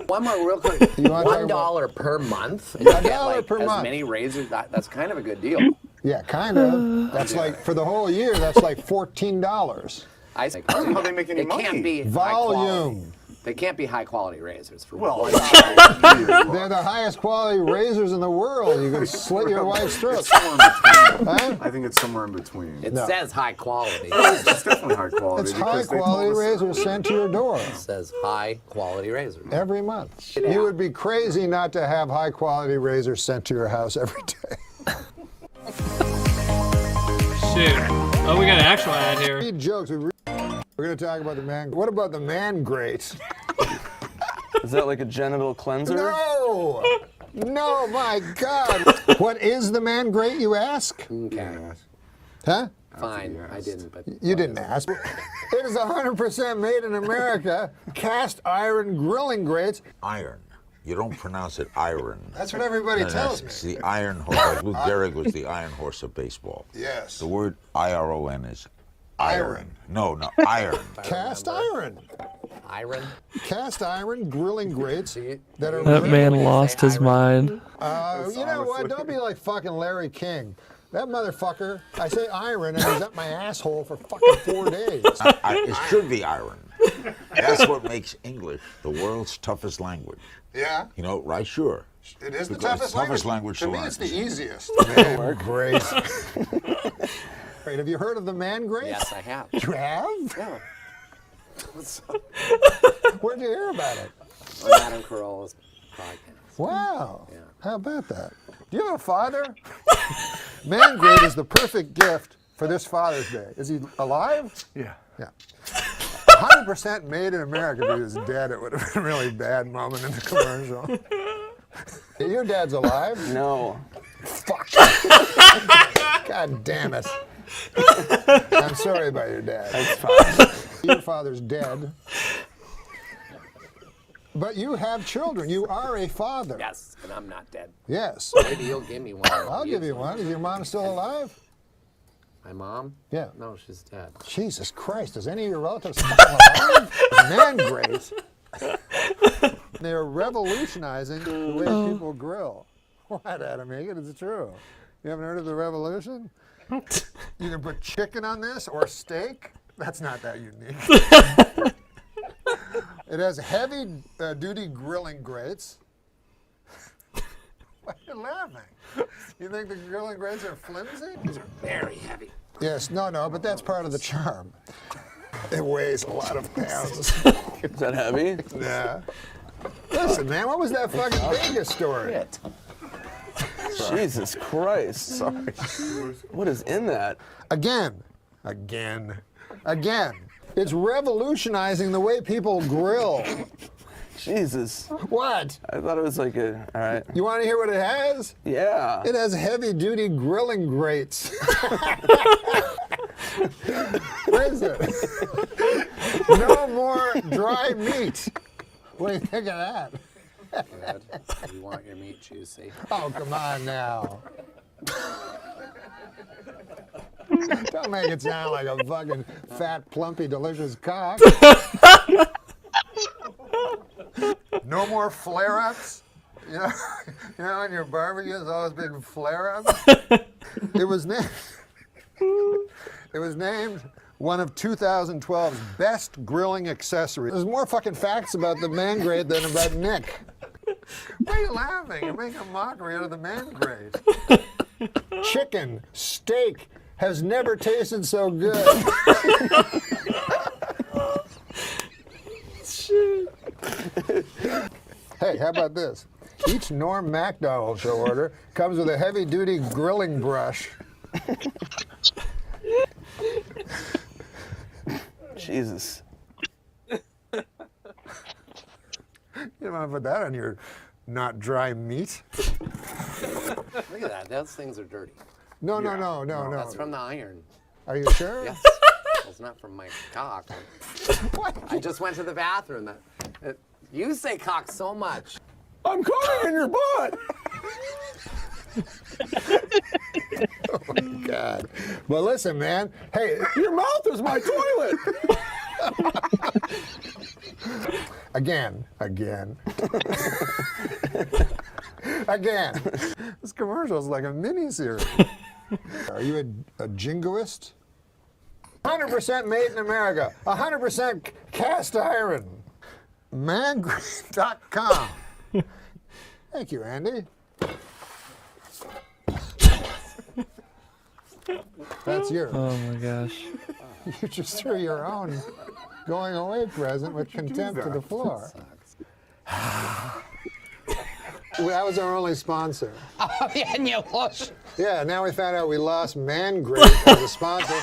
K: One more real quick. $1 per month. And you get like
J: per
K: as
J: month.
K: many razors. That's kind of a good deal.
J: Yeah, kind of. That's like, for the whole year, that's like $14.
K: I think.
I: How they make any money?
K: Can't be
J: Volume.
K: They can't be high quality razors for
I: Well,
J: they're the highest quality razors in the world. You can slit your wife's throat.
I: It's somewhere in between.
J: Huh?
I: I think it's somewhere in between.
K: It says high quality.
I: It's definitely high quality.
J: It's
I: because
J: high
I: they told
J: quality
I: us-
J: razors sent to your door
K: It says high quality razors.
J: every month.
K: Get
J: You
K: out.
J: would be crazy not to have high quality razors sent to your house every day.
B: Shoot. Oh, we got an actual ad here.
J: Read jokes. We're going to talk about the man. What about the man grate?
L: Is that like a genital cleanser?
J: No! No, my God. What is the man grate, you ask?
K: Okay.
J: Huh?
K: Fine. I didn't, but
J: You didn't ask. It is 100% made in America. Cast iron grilling grates.
M: Iron. You don't pronounce it iron.
J: That's what everybody tells me.
M: It's the iron horse. Like Lou Gehrig was the iron horse of baseball.
J: Yes.
M: The word IRON is iron. No, iron.
J: Cast iron.
K: Iron.
J: Cast iron grilling grates that are.
C: That man lost his mind.
J: You know what? Don't be like fucking Larry King. That motherfucker, I say iron and he's up my asshole for fucking 4 days.
M: It should be iron. That's what makes English the world's toughest language.
J: Yeah?
M: You know, right? Sure.
J: It is the
M: Because
J: toughest language.
M: to
J: To me,
M: learn.
J: it's the easiest. Man grate. Wait, have you heard of the man grate?
K: Yes, I have.
J: You have?
K: Yeah.
J: Where'd you hear about it?
K: On Adam Carolla's podcast.
J: Wow.
K: Yeah.
J: How about that? Do you have a father? Man grate is the perfect gift for this Father's Day. Is he alive?
I: Yeah.
J: Yeah. 100% made in America. If he was dead, it would have been a really bad moment in the commercial. Your dad's alive?
L: No.
J: Fuck. God damn it. I'm sorry about your dad.
L: That's fine.
J: Your father's dead. But you have children. You are a father.
K: Yes, and I'm not dead.
J: Yes.
K: Maybe you'll give me one.
J: I'll give you one. Is your mom still alive?
K: My mom?
J: Yeah.
K: No, she's dead.
J: Jesus Christ, is any of your relatives still alive? Man grates. They're revolutionizing the way people grill. What, Adam Egan? It's true. You haven't heard of the revolution? You can put chicken on this or steak. That's not that unique. It has heavy duty grilling grates. Why are you laughing? You think the grilling grates are flimsy?
K: These are very heavy.
J: Yes, no, but that's part of the charm. It weighs a lot of pounds.
L: Is that heavy?
J: Yeah. Listen, man, what was that fucking Vegas story?
L: Jesus Christ.
J: Sorry.
L: What is in that?
J: Again. It's revolutionizing the way people grill.
L: Jesus.
J: What?
L: I thought it was like a. All right.
J: You want to hear what it has?
L: Yeah.
J: It has heavy-duty grilling grates. What is it? No more dry meat. What do you think of that?
K: Good. You want your meat juicy.
J: Oh, come on now. Don't make it sound like a fucking fat, plumpy, delicious cock. No more flare-ups. You know, in your barbecue, there's always big flare-ups. It was named one of 2012's best grilling accessories. There's more fucking facts about the man grate than about Nick. Why are you laughing? You're making a mockery out of the man grate. Chicken, steak has never tasted so good. Hey, how about this? Each Norm Macdonald show order comes with a heavy-duty grilling brush.
L: Jesus.
J: You don't want to put that on your not dry meat.
K: Look at that. Those things are dirty.
J: No.
K: That's from the iron.
J: Are you sure?
K: Yes. It's not from my cock.
J: What?
K: I just went to the bathroom. You say cock so much.
L: I'm coming in your butt.
J: Oh my God. Well, listen, man. Hey,
L: Your mouth is my toilet.
J: again. This commercial is like a mini-series. Are you a jingoist? 100% made in America. 100% cast iron. Mangrate.com. Thank you, Andy. That's yours.
C: Oh my gosh.
J: You just threw your own going away present with contempt to the floor. That was our only sponsor.
K: Oh, yeah, and you lost.
J: Yeah, now we found out we lost Mangrate as a sponsor.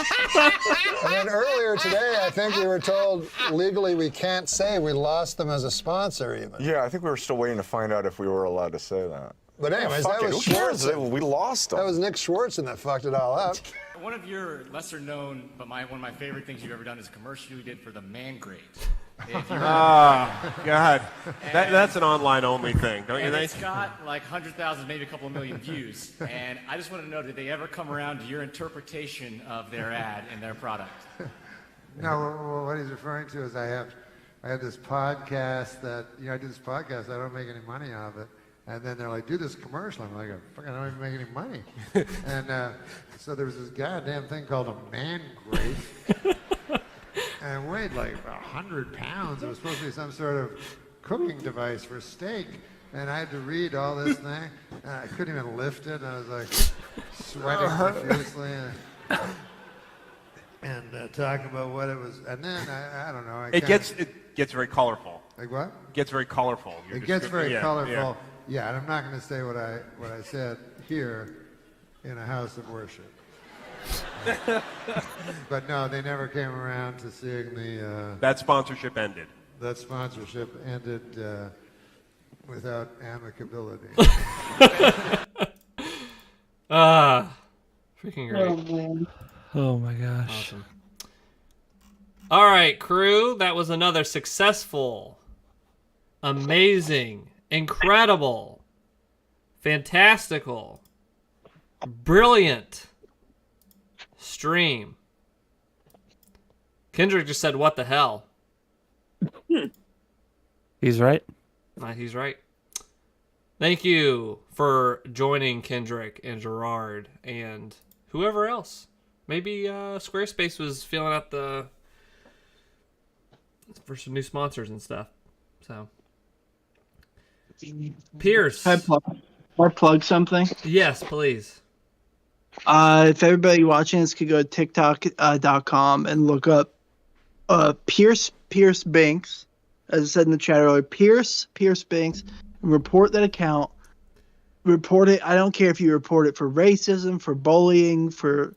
J: And then earlier today, I think we were told legally we can't say we lost them as a sponsor even.
I: Yeah, I think we were still waiting to find out if we were allowed to say that.
J: But anyways,
I: Fuck
J: that
I: it,
J: was
I: who cares?
J: Schwartzen.
I: We lost them.
J: That was Nick Schwartzen that fucked it all up.
N: One of your lesser known, but one of my favorite things you've ever done is a commercial you did for the Mangrate.
O: God. That's an online only thing, don't you
N: And
O: think?
N: it's got like 100,000, maybe a couple of million views. And I just want to know, did they ever come around to your interpretation of their ad and their product?
J: No, what he's referring to is I have this podcast that, I do this podcast, I don't make any money out of it. And then they're like, do this commercial. I'm like, fuck, I don't even make any money. And so there was this goddamn thing called a Mangrate. And it weighed like 100 pounds. It was supposed to be some sort of cooking device for steak. And I had to read all this thing. And I couldn't even lift it. And I was like sweating profusely. And talking about what it was. And then, I don't know.
O: It gets very colorful.
J: Like what?
O: It gets very colorful.
J: It gets very colorful.
O: Yeah.
J: Yeah, and I'm not going to say what I said here in a house of worship. But no, they never came around to seeing the...
O: that sponsorship ended.
J: That sponsorship ended without amicability.
B: Freaking great.
A: Oh, man.
C: Oh my gosh.
B: Awesome. All right, crew. That was another successful, amazing, incredible, fantastical, brilliant stream. Kendrick just said, "What the hell?"
C: He's right.
B: He's right. Thank you for joining Kendrick and Gerard and whoever else. Maybe Squarespace was feeling out for some new sponsors and stuff. So, Pierce.
A: Can I plug something?
B: Yes, please.
A: If everybody watching this could go to TikTok.com and look up Pierce Banks, as I said in the chat earlier, Pierce Banks, and report that account. Report it. I don't care if you report it for racism, for bullying, for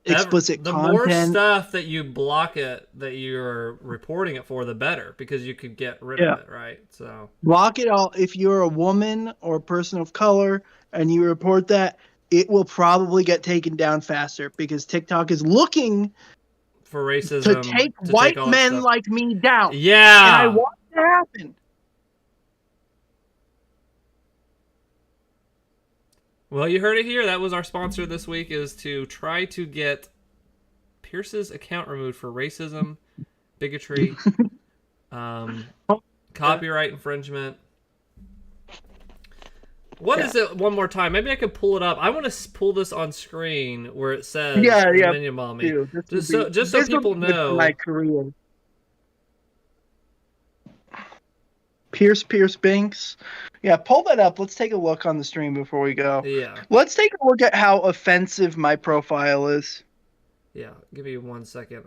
A: explicit
B: The more
A: content.
B: stuff that you block it, that you're reporting it for, the better, because you could get rid
A: Yeah.
B: of it, right? So
A: Block it all. If you're a woman or a person of color and you report that, it will probably get taken down faster because TikTok is looking
B: for racism,
A: to take white
B: all that
A: men
B: stuff.
A: like me down.
B: Yeah.
A: And I want it to happen.
B: Well, you heard it here. That was our sponsor this week, is to try to get Pierce's account removed for racism, bigotry, copyright infringement. What is it? One more time. Maybe I could pull it up. I want to pull this on screen where it says Minion Mommy.
A: Dude,
B: Just so people know.
A: My career. Pierce Binks. Yeah, pull that up. Let's take a look on the stream before we go.
B: Yeah.
A: Let's take a look at how offensive my profile is.
B: Yeah, give me 1 second.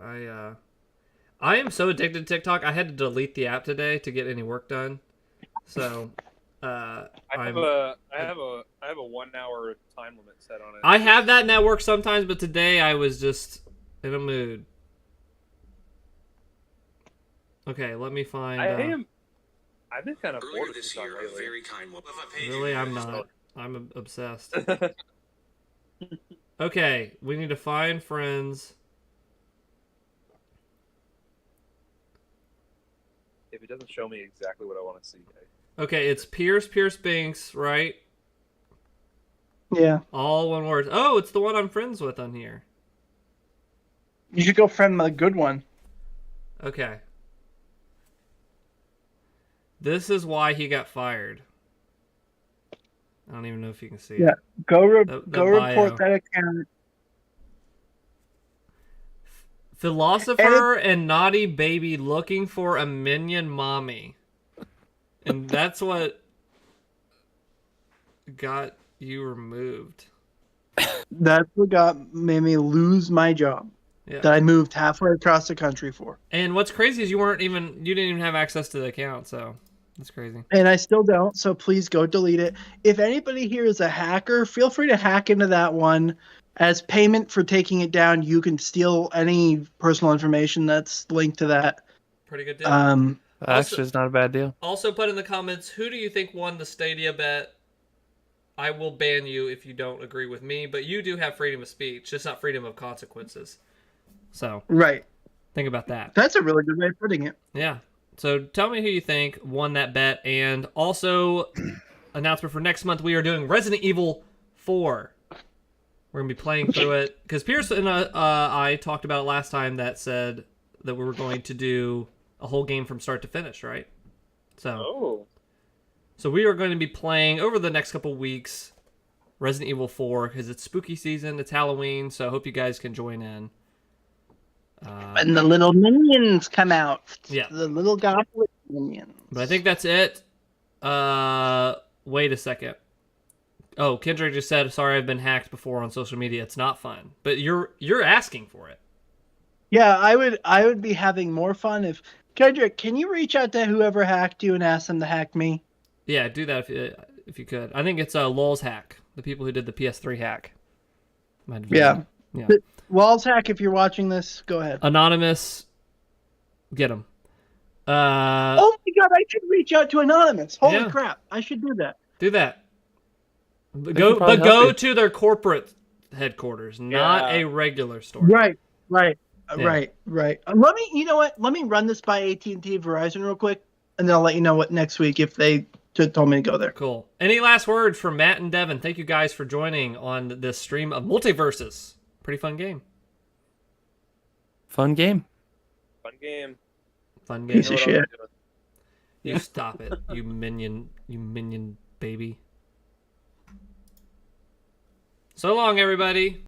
B: I am so addicted to TikTok. I had to delete the app today to get any work done. So,
D: I have a 1 hour time limit set on it.
B: I have that network sometimes, but today I was just in a mood. Okay, let me find.
D: I've been kind of bored of this year.
B: Really, I'm not. I'm obsessed. Okay, we need to find friends.
D: If it doesn't show me exactly what I want to see.
B: Okay, it's Pierce Binks, right?
A: Yeah.
B: All one word. Oh, it's the one I'm friends with on here.
A: You should go friend the good one.
B: Okay. This is why he got fired. I don't even know if you can see it.
A: Go
B: The
A: report
B: bio.
A: that account.
B: Philosopher and naughty baby looking for a minion mommy. And that's what got you removed.
A: That's what made me lose my job.
B: Yeah.
A: That I moved halfway across the country for.
B: And what's crazy is you didn't even have access to the account, so that's crazy.
A: And I still don't, so please go delete it. If anybody here is a hacker, feel free to hack into that one. As payment for taking it down, you can steal any personal information that's linked to that.
B: Pretty good deal.
C: Actually, it's not a bad deal.
B: Also put in the comments, who do you think won the Stadia bet? I will ban you if you don't agree with me, but you do have freedom of speech, just not freedom of consequences. So,
A: right.
B: Think about that.
A: That's a really good way of putting it.
B: Yeah. So tell me who you think won that bet. And also, announcement for next month, we are doing Resident Evil 4. We're going to be playing through it. Because Pierce and I talked about it last time that said that we were going to do a whole game from start to finish, right? So we are going to be playing over the next couple weeks Resident Evil 4 because it's spooky season, it's Halloween, so I hope you guys can join in.
A: And the little minions come out.
B: Yeah.
A: The little goblin minions.
B: But I think that's it. Wait a second. Oh, Kendrick just said, sorry, I've been hacked before on social media. It's not fun. But you're asking for it.
A: Yeah, I would be having more fun if... Kendrick, can you reach out to whoever hacked you and ask them to hack me?
B: Yeah, do that if you could. I think it's Lulz hack, the people who did the PS3 hack.
A: Yeah.
B: Yeah.
A: Walls hack, if you're watching this, go ahead.
B: Anonymous, get him.
A: Oh my god, I should reach out to Anonymous. Holy crap, I should do that.
B: Do that. Go to their corporate headquarters, not a regular store.
A: Right. Right. Let me, you know what? Let me run this by AT&T Verizon real quick, and then I'll let you know what next week if they told me to go there.
B: Cool. Any last words from Matt and Devin? Thank you guys for joining on this stream of MultiVersus. Pretty fun game.
C: Fun game.
A: Piece of shit.
B: You stop it, you minion baby. So long, everybody.